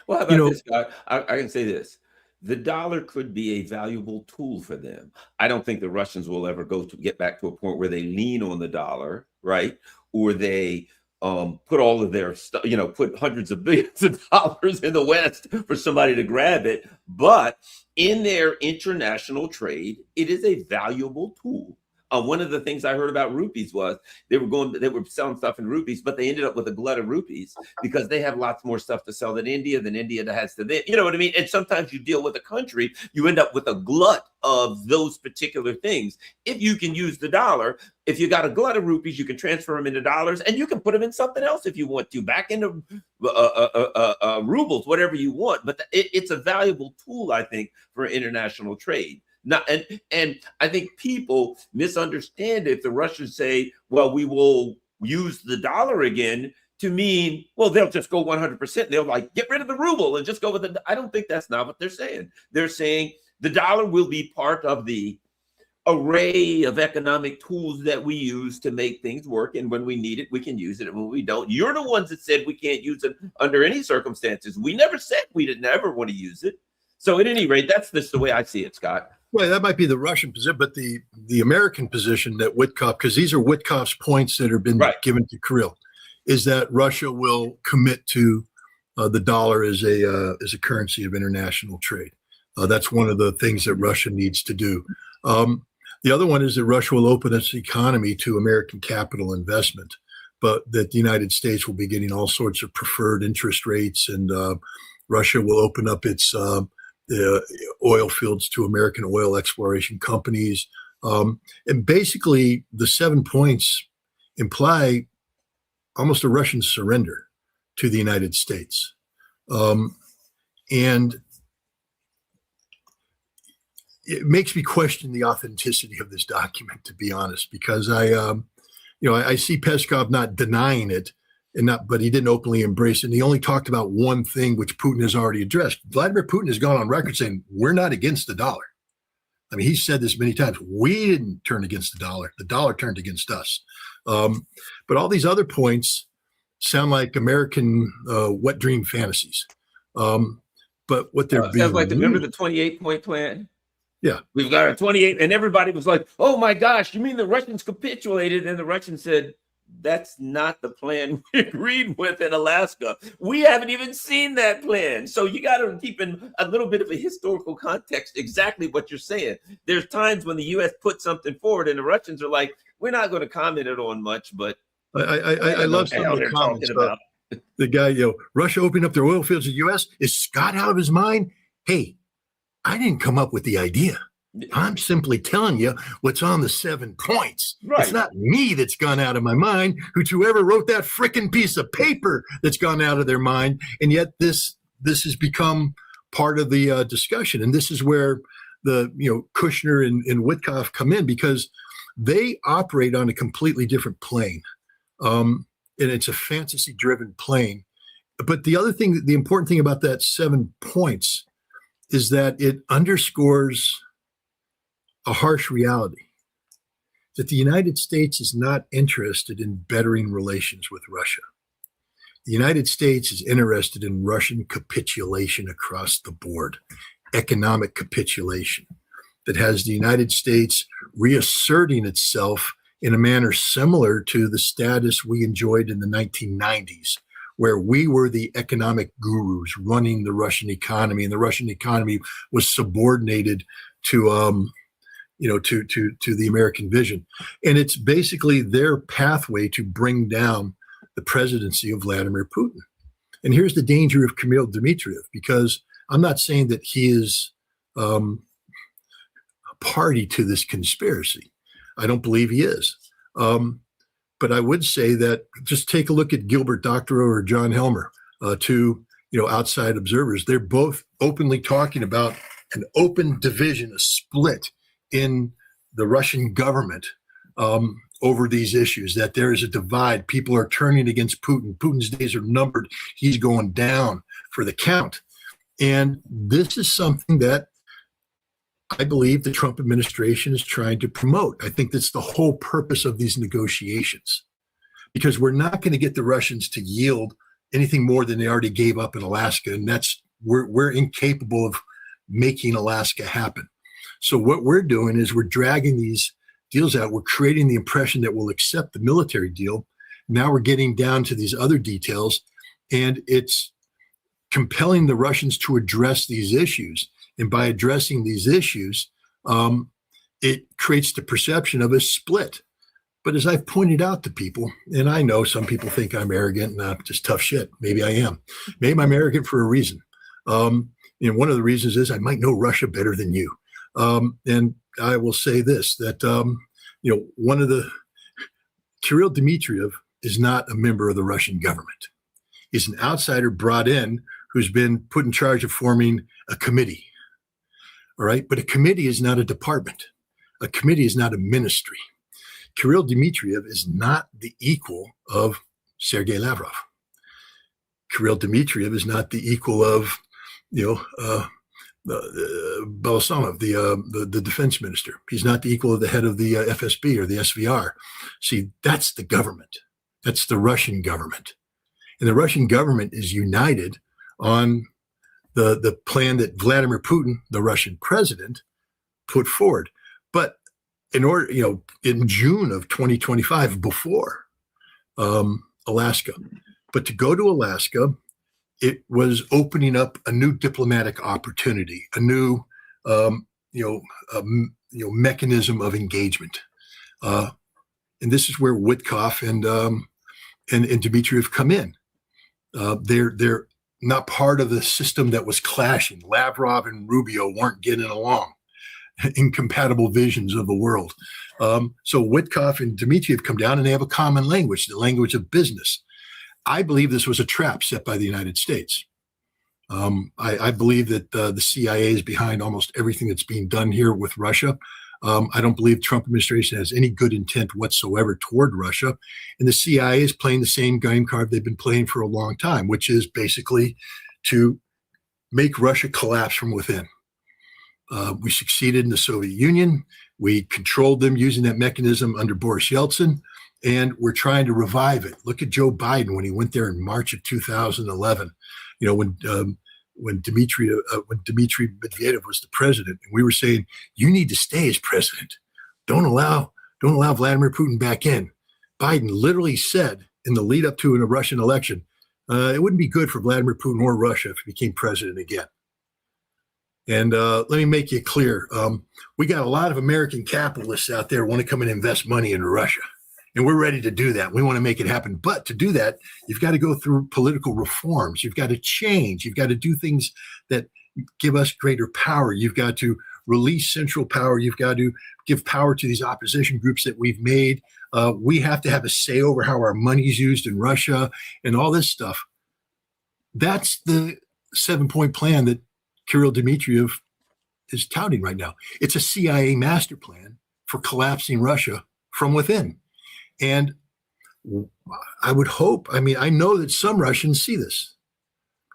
how about this, Scott? I can say this. The dollar could be a valuable tool for them. I don't think the Russians will ever get back to a point where they lean on the dollar, right? Or they put all of their stuff, put hundreds of billions of dollars in the West for somebody to grab it. But in their international trade, it is a valuable tool. One of the things I heard about rupees was they were selling stuff in rupees, but they ended up with a glut of rupees because they have lots more stuff to sell than India has to them. You know what I mean? And sometimes you deal with a country, you end up with a glut of those particular things. If you can use the dollar, if you got a glut of rupees, you can transfer them into dollars and you can put them in something else if you want to, back into rubles, whatever you want. But it's a valuable tool, I think, for international trade. And I think people misunderstand if the Russians say, well, we will use the dollar again to mean, well, they'll just go 100%. They'll get rid of the ruble and just go with it. I don't think that's not what they're saying. They're saying the dollar will be part of the array of economic tools that we use to make things work. And when we need it, we can use it. And when we don't, you're the ones that said we can't use it under any circumstances. We never said we didn't ever want to use it. So at any rate, that's just the way I see it, Scott. Well, that might be the Russian position, but the American position that Witkoff, because these are Witkoff's points that have been given to Kirill, is that Russia will commit to the dollar is a currency of international trade. That's one of the things that Russia needs to do. The other one is that Russia will open its economy to American capital investment, but that the United States will be getting all sorts of preferred interest rates, and Russia will open up its oil fields to American oil exploration companies. And basically, the 7 points imply almost a Russian surrender to the United States. And it makes me question the authenticity of this document, to be honest, because I see Peskov not denying it, but he didn't openly embrace it. And he only talked about one thing, which Putin has already addressed. Vladimir Putin has gone on record saying, we're not against the dollar. I mean, he's said this many times. We didn't turn against the dollar turned against us. But all these other points sound like American wet dream fantasies. But what they're being, sounds like, remember the 28-point plan? Yeah. We've got a 28, and everybody was like, oh my gosh, you mean the Russians capitulated? And the Russians said, that's not the plan we agreed with in Alaska. We haven't even seen that plan. So you got to keep in a little bit of a historical context exactly what you're saying. There's times when the U.S. put something forward and the Russians are like, we're not going to comment it on much, but I love some of the comments about the guy, Russia opening up their oil fields to the U.S. Is Scott out of his mind? Hey, I didn't come up with the idea. I'm simply telling you what's on the 7 points. Right. It's not me that's gone out of my mind. Whoever wrote that frickin' piece of paper that's gone out of their mind. And yet this has become part of the discussion. And this is where the Kushner and Witkoff come in, because they operate on a completely different plane. And it's a fantasy-driven plane. But the other thing, the important thing about that 7 points is that it underscores a harsh reality, that the United States is not interested in bettering relations with Russia. The United States is interested in Russian capitulation across the board, economic capitulation that has the United States reasserting itself in a manner similar to the status we enjoyed in the 1990s, where we were the economic gurus running the Russian economy, and the Russian economy was subordinated to the American vision. And it's basically their pathway to bring down the presidency of Vladimir Putin. And here's the danger of Kirill Dmitriev, because I'm not saying that he is a party to this conspiracy. I don't believe he is. But I would say that just take a look at Gilbert Doctorow or John Helmer, two outside observers. They're both openly talking about an open division, a split in the Russian government over these issues, that there is a divide. People are turning against Putin. Putin's days are numbered. He's going down for the count. And this is something that I believe the Trump administration is trying to promote. I think that's the whole purpose of these negotiations, because we're not going to get the Russians to yield anything more than they already gave up in Alaska. And we're incapable of making Alaska happen. So what we're doing is we're dragging these deals out. We're creating the impression that we'll accept the military deal. Now we're getting down to these other details, and it's compelling the Russians to address these issues. And by addressing these issues, it creates the perception of a split. But as I've pointed out to people, and I know some people think I'm arrogant and I'm just tough shit. Maybe I am. Maybe I'm arrogant for a reason. One of the reasons is I might know Russia better than you. And I will say this, that, one of the, Kirill Dmitriev is not a member of the Russian government. He's an outsider brought in who's been put in charge of forming a committee. All right. But a committee is not a department. A committee is not a ministry. Kirill Dmitriev is not the equal of Sergei Lavrov. Kirill Dmitriev is not the equal of, Belasanov, the defense minister. He's not the equal of the head of the FSB or the SVR. See, that's the government. That's the Russian government. And the Russian government is united on the plan that Vladimir Putin, the Russian president, put forward. But in order, in June of 2025, before Alaska, but to go to Alaska, it was opening up a new diplomatic opportunity, a new mechanism of engagement. And this is where Witkoff and Dmitriev come in. They're not part of the system that was clashing. Lavrov and Rubio weren't getting along. Incompatible visions of the world. So Witkoff and Dmitriev come down and they have a common language, the language of business. I believe this was a trap set by the United States. I believe that the CIA is behind almost everything that's being done here with Russia. I don't believe Trump administration has any good intent whatsoever toward Russia. And the CIA is playing the same game card they've been playing for a long time, which is basically to make Russia collapse from within. We succeeded in the Soviet Union. We controlled them using that mechanism under Boris Yeltsin, and we're trying to revive it. Look at Joe Biden when he went there in March of 2011. When Dmitry Medvedev was the president, and we were saying, you need to stay as president. Don't allow Vladimir Putin back in. Biden literally said in the lead up to a Russian election, it wouldn't be good for Vladimir Putin or Russia if he became president again. And let me make it clear. We got a lot of American capitalists out there who want to come and invest money into Russia. And we're ready to do that. We want to make it happen. But to do that, you've got to go through political reforms. You've got to change. You've got to do things that give us greater power. You've got to release central power. You've got to give power to these opposition groups that we've made. We have to have a say over how our money is used in Russia and all this stuff. That's the 7-point plan that Kirill Dmitriev is touting right now. It's a CIA master plan for collapsing Russia from within. And I would hope, I know that some Russians see this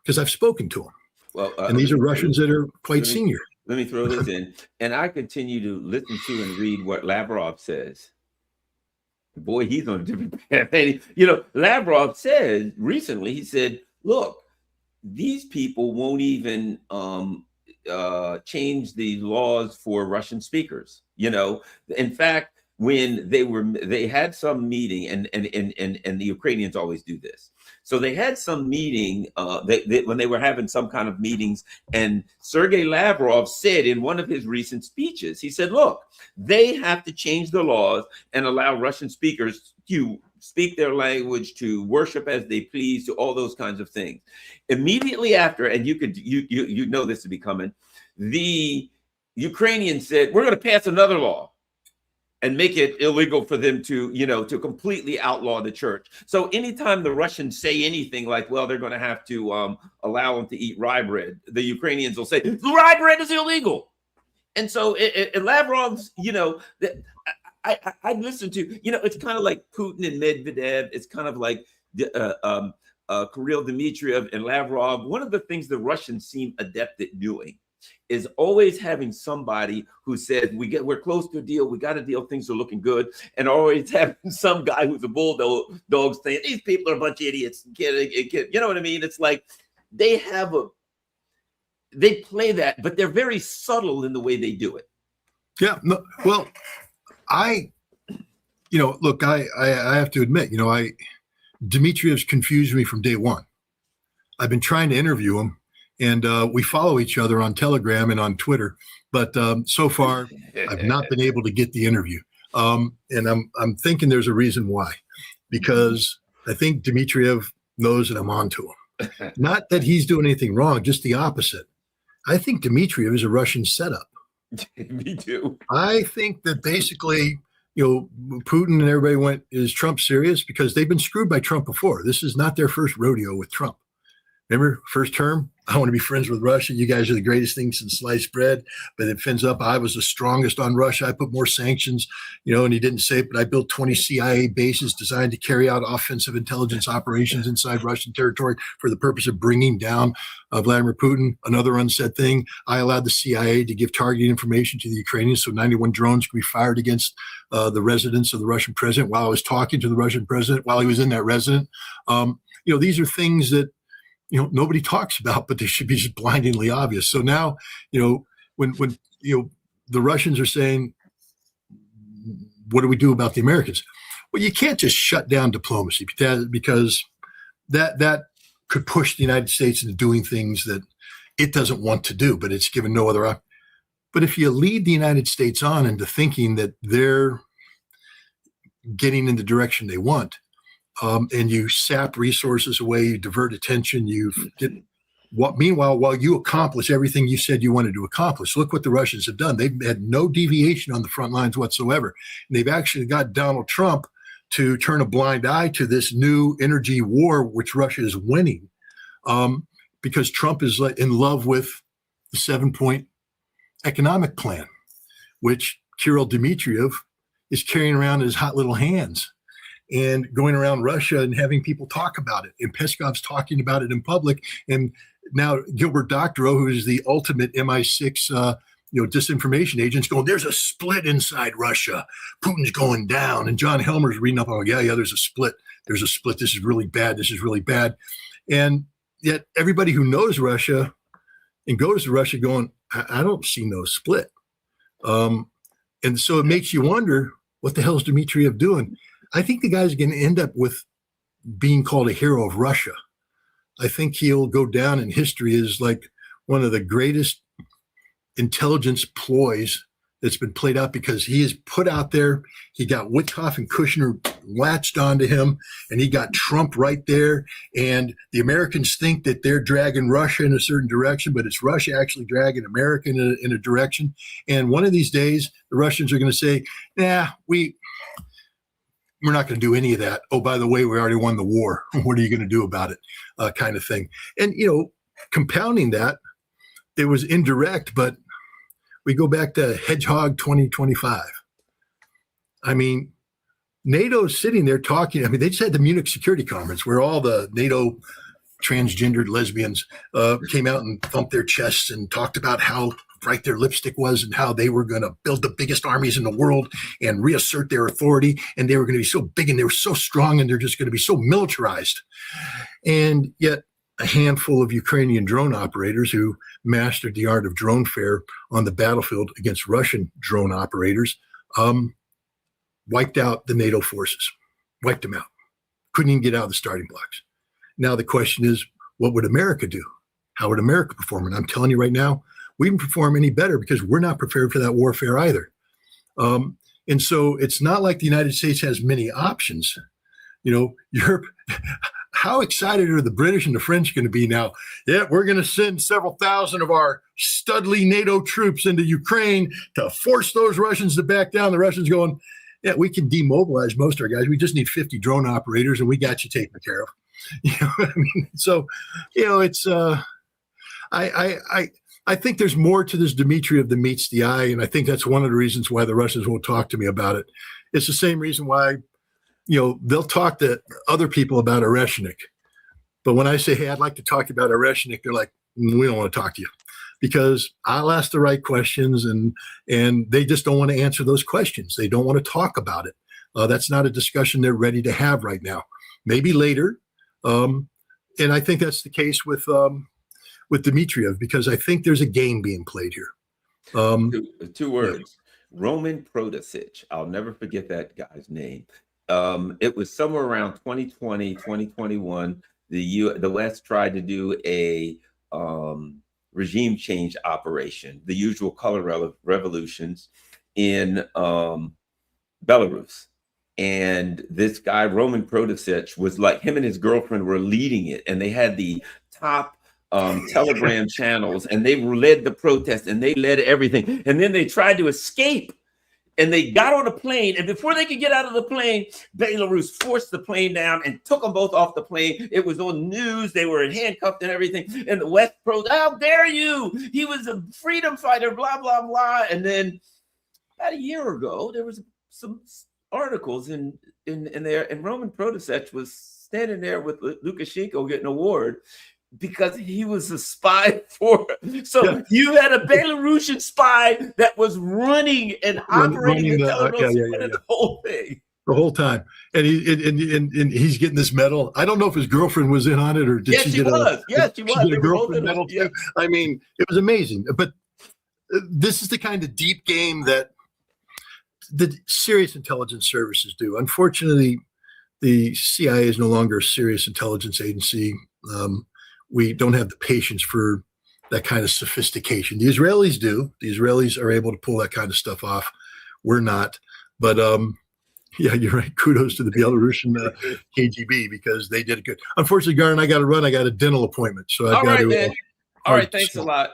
because I've spoken to them. Well, and these are Russians that are quite senior. Let me throw this in. And I continue to listen to and read what Lavrov says. Boy, he's on a different path. Lavrov said recently, he said, look, these people won't even change the laws for Russian speakers. In fact, when they had some meeting, and the Ukrainians always do this. So they had some meeting when they were having some kind of meetings, and Sergei Lavrov said in one of his recent speeches, he said, look, they have to change the laws and allow Russian speakers to speak their language, to worship as they please, to all those kinds of things. Immediately after, and you know this to be coming, the Ukrainians said, we're going to pass another law and make it illegal for them to completely outlaw the church. So anytime the Russians say anything like, well, they're going to have to allow them to eat rye bread, the Ukrainians will say, rye bread is illegal. And so Lavrov's, I listen to, it's kind of like Putin and Medvedev. It's kind of like Kirill Dmitriev and Lavrov. One of the things the Russians seem adept at doing is always having somebody who says we're close to a deal, we got a deal, things are looking good, and always having some guy who's a bulldog saying these people are a bunch of idiots. You know what I mean? It's like they play that, but they're very subtle in the way they do it. Yeah. No, well, I have to admit, Dmitriev's confused me from day one. I've been trying to interview him. And we follow each other on Telegram and on Twitter, but so far I've not been able to get the interview. And I'm thinking there's a reason why, because I think Dmitriev knows that I'm onto him. Not that he's doing anything wrong, just the opposite. I think Dmitriev is a Russian setup. Me too. I think that basically, Putin and everybody went, is Trump serious? Because they've been screwed by Trump before. This is not their first rodeo with Trump. Remember, first term, I want to be friends with Russia. You guys are the greatest thing since sliced bread. But it fins up, I was the strongest on Russia. I put more sanctions, and he didn't say it, but I built 20 CIA bases designed to carry out offensive intelligence operations inside Russian territory for the purpose of bringing down Vladimir Putin. Another unsaid thing, I allowed the CIA to give targeted information to the Ukrainians so 91 drones could be fired against the residence of the Russian president while I was talking to the Russian president while he was in that residence. These are things that nobody talks about, but they should be just blindingly obvious. So now, when the Russians are saying, what do we do about the Americans? Well, you can't just shut down diplomacy because that could push the United States into doing things that it doesn't want to do, but it's given no other option. But if you lead the United States on into thinking that they're getting in the direction they want, and you sap resources away, you divert attention, meanwhile, while you accomplish everything you said you wanted to accomplish, look what the Russians have done. They've had no deviation on the front lines whatsoever. And they've actually got Donald Trump to turn a blind eye to this new energy war, which Russia is winning, because Trump is in love with the 7-point economic plan, which Kirill Dmitriev is carrying around in his hot little hands and going around Russia and having people talk about it. And Peskov's talking about it in public. And now Gilbert Doctorow, who is the ultimate MI6 disinformation agent, is going, there's a split inside Russia. Putin's going down. And John Helmer's reading up on, yeah, there's a split. There's a split. This is really bad. This is really bad. And yet everybody who knows Russia and goes to Russia going, I don't see no split. And so it makes you wonder, what the hell is Dmitriev doing? I think the guy's going to end up with being called a hero of Russia. I think he'll go down in history as like one of the greatest intelligence ploys that's been played out, because he is put out there. He got Witkoff and Kushner latched onto him, and he got Trump right there. And the Americans think that they're dragging Russia in a certain direction, but it's Russia actually dragging America in a direction. And one of these days, the Russians are going to say, nah, we're not going to do any of that. Oh, by the way, we already won the war. What are you going to do about it? Kind of thing. And, compounding that, it was indirect, but we go back to Hedgehog 2025. I mean, NATO's sitting there talking. I mean, they just had the Munich Security Conference where all the NATO transgendered lesbians came out and thumped their chests and talked about how bright their lipstick was and how they were going to build the biggest armies in the world and reassert their authority. And they were going to be so big and they were so strong and they're just going to be so militarized. And yet a handful of Ukrainian drone operators who mastered the art of drone fare on the battlefield against Russian drone operators wiped out the NATO forces, wiped them out. Couldn't even get out of the starting blocks. Now the question is, what would America do? How would America perform? And I'm telling you right now, we didn't perform any better because we're not prepared for that warfare either. And so it's not like the United States has many options. Europe, how excited are the British and the French going to be now? Yeah, we're going to send several thousand of our studly NATO troops into Ukraine to force those Russians to back down. The Russians going, yeah, we can demobilize most of our guys. We just need 50 drone operators and we got you taken care of. You know what I mean? So, it's, I think there's more to this Dmitriev than meets the eye. And I think that's one of the reasons why the Russians won't talk to me about it. It's the same reason why, they'll talk to other people about Oreshnik. But when I say, hey, I'd like to talk about Oreshnik, they're like, we don't want to talk to you because I'll ask the right questions and they just don't want to answer those questions. They don't want to talk about it. That's not a discussion they're ready to have right now. Maybe later. And I think that's the case with Dmitriev, because I think there's a game being played here. Two words, yeah. Roman Protasevich. I'll never forget that guy's name. It was somewhere around 2020, 2021. The West tried to do a regime change operation, the usual color revolutions in Belarus. And this guy, Roman Protasevich, was like, him and his girlfriend were leading it. And they had the top Telegram channels, and they led the protest, and they led everything. And then they tried to escape, and they got on a plane. And before they could get out of the plane, Belarus forced the plane down and took them both off the plane. It was on news. They were handcuffed and everything. And the West how dare you? He was a freedom fighter, blah, blah, blah. And then about a year ago, there was some articles in there, and Roman Protasevich was standing there with Lukashenko getting an award because he was a spy for. So yeah. You had a Belarusian spy that was running and operating the whole thing. The whole time, and he's getting this medal. I don't know if his girlfriend was in on it or did she get a girlfriend medal too. Yeah. I mean, it was amazing. But this is the kind of deep game that the serious intelligence services do. Unfortunately, the CIA is no longer a serious intelligence agency. We don't have the patience for that kind of sophistication. The Israelis do. The Israelis are able to pull that kind of stuff off. We're not. But yeah, you're right. Kudos to the Belarusian KGB because they did it good. Unfortunately, Garn, I got to run. I got a dental appointment, so I've got to. Man. All right, thanks a lot.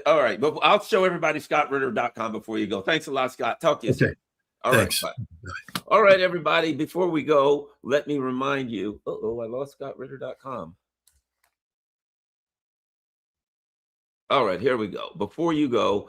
All right, but I'll show everybody scottritter.com before you go. Thanks a lot, Scott. Talk to you soon. All thanks. Right, bye. All right, everybody. Before we go, let me remind you. I lost scottritter.com. All right, here we go. Before you go,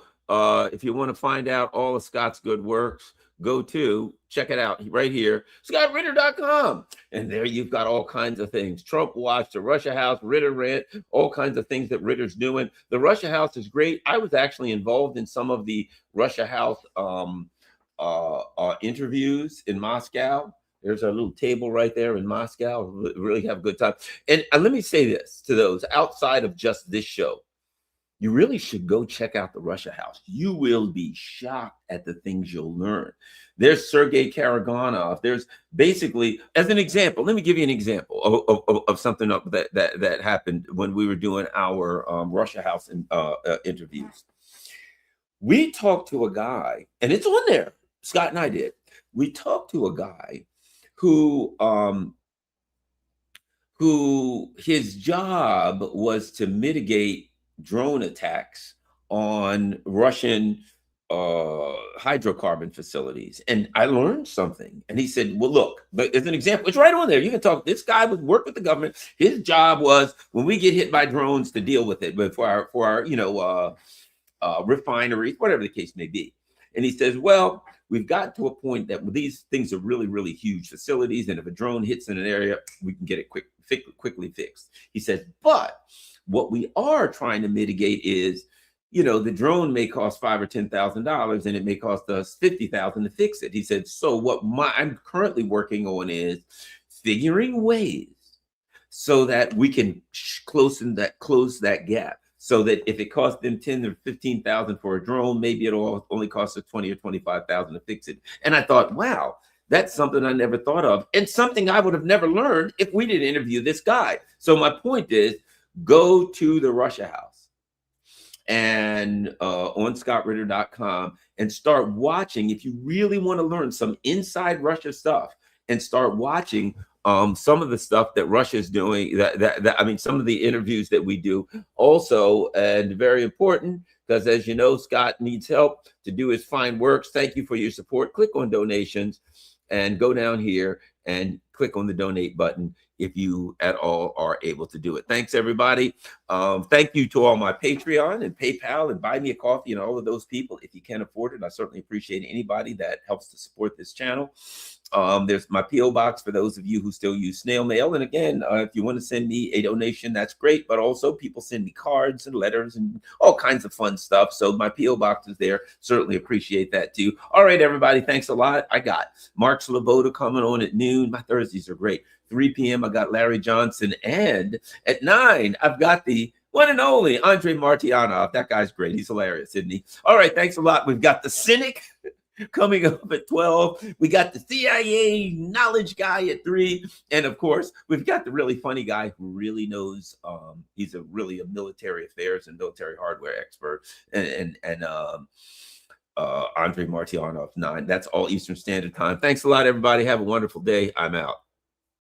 if you want to find out all of Scott's good works, go to, check it out right here, scottritter.com. And there you've got all kinds of things. Trump Watch, the Russia House, Ritter Rant, all kinds of things that Ritter's doing. The Russia House is great. I was actually involved in some of the Russia House interviews in Moscow. There's our little table right there in Moscow. Really have a good time. And let me say this to those outside of just this show. You really should go check out the Russia House. You will be shocked at the things you'll learn. There's Sergei Karaganov. There's basically, as an example, let me give you an example of something that happened when we were doing our Russia House interviews. We talked to a guy, and it's on there. Scott and I did. We talked to a guy who his job was to mitigate drone attacks on Russian hydrocarbon facilities. And I learned something. And he said, well, look, but as an example, it's right on there. You can talk. This guy would work with the government. His job was when we get hit by drones to deal with it, but for our refineries, whatever the case may be. And he says, well, we've got to a point that these things are really, really huge facilities. And if a drone hits in an area, we can get it quickly fixed. He says, but what we are trying to mitigate is, the drone may cost $5,000 or $10,000 and it may cost us $50,000 to fix it. He said, so what I'm currently working on is figuring ways so that we can close that gap. So that if it costs them $10,000 or $15,000 for a drone, maybe it'll only cost us $20,000 or $25,000 to fix it. And I thought, wow, that's something I never thought of, and something I would have never learned if we didn't interview this guy. So my point is, go to the Russia House and on scottritter.com and start watching. If you really want to learn some inside Russia stuff, and start watching some of the stuff that Russia's doing, some of the interviews that we do also, and very important, because as you know, Scott needs help to do his fine works. Thank you for your support. Click on donations and go down here and click on the donate button if you at all are able to do it. Thanks, everybody. Thank you to all my Patreon and PayPal and Buy Me a Coffee and all of those people. If you can't afford it, I certainly appreciate anybody that helps to support this channel. There's my P.O. box for those of you who still use snail mail. And again, if you want to send me a donation, that's great. But also people send me cards and letters and all kinds of fun stuff. So my P.O. box is there. Certainly appreciate that too. All right, everybody. Thanks a lot. I got Mark Sloboda coming on at noon. My Thursdays are great. 3 p.m. I got Larry Johnson. And at 9, I've got the one and only Andre Martianov. That guy's great. He's hilarious, isn't he? All right. Thanks a lot. We've got the Cynic coming up at 12. We got the CIA knowledge guy at 3. And of course, we've got the really funny guy who really knows, he's really a military affairs and military hardware expert. And Andre Martianov, 9. That's all Eastern Standard Time. Thanks a lot, everybody. Have a wonderful day. I'm out.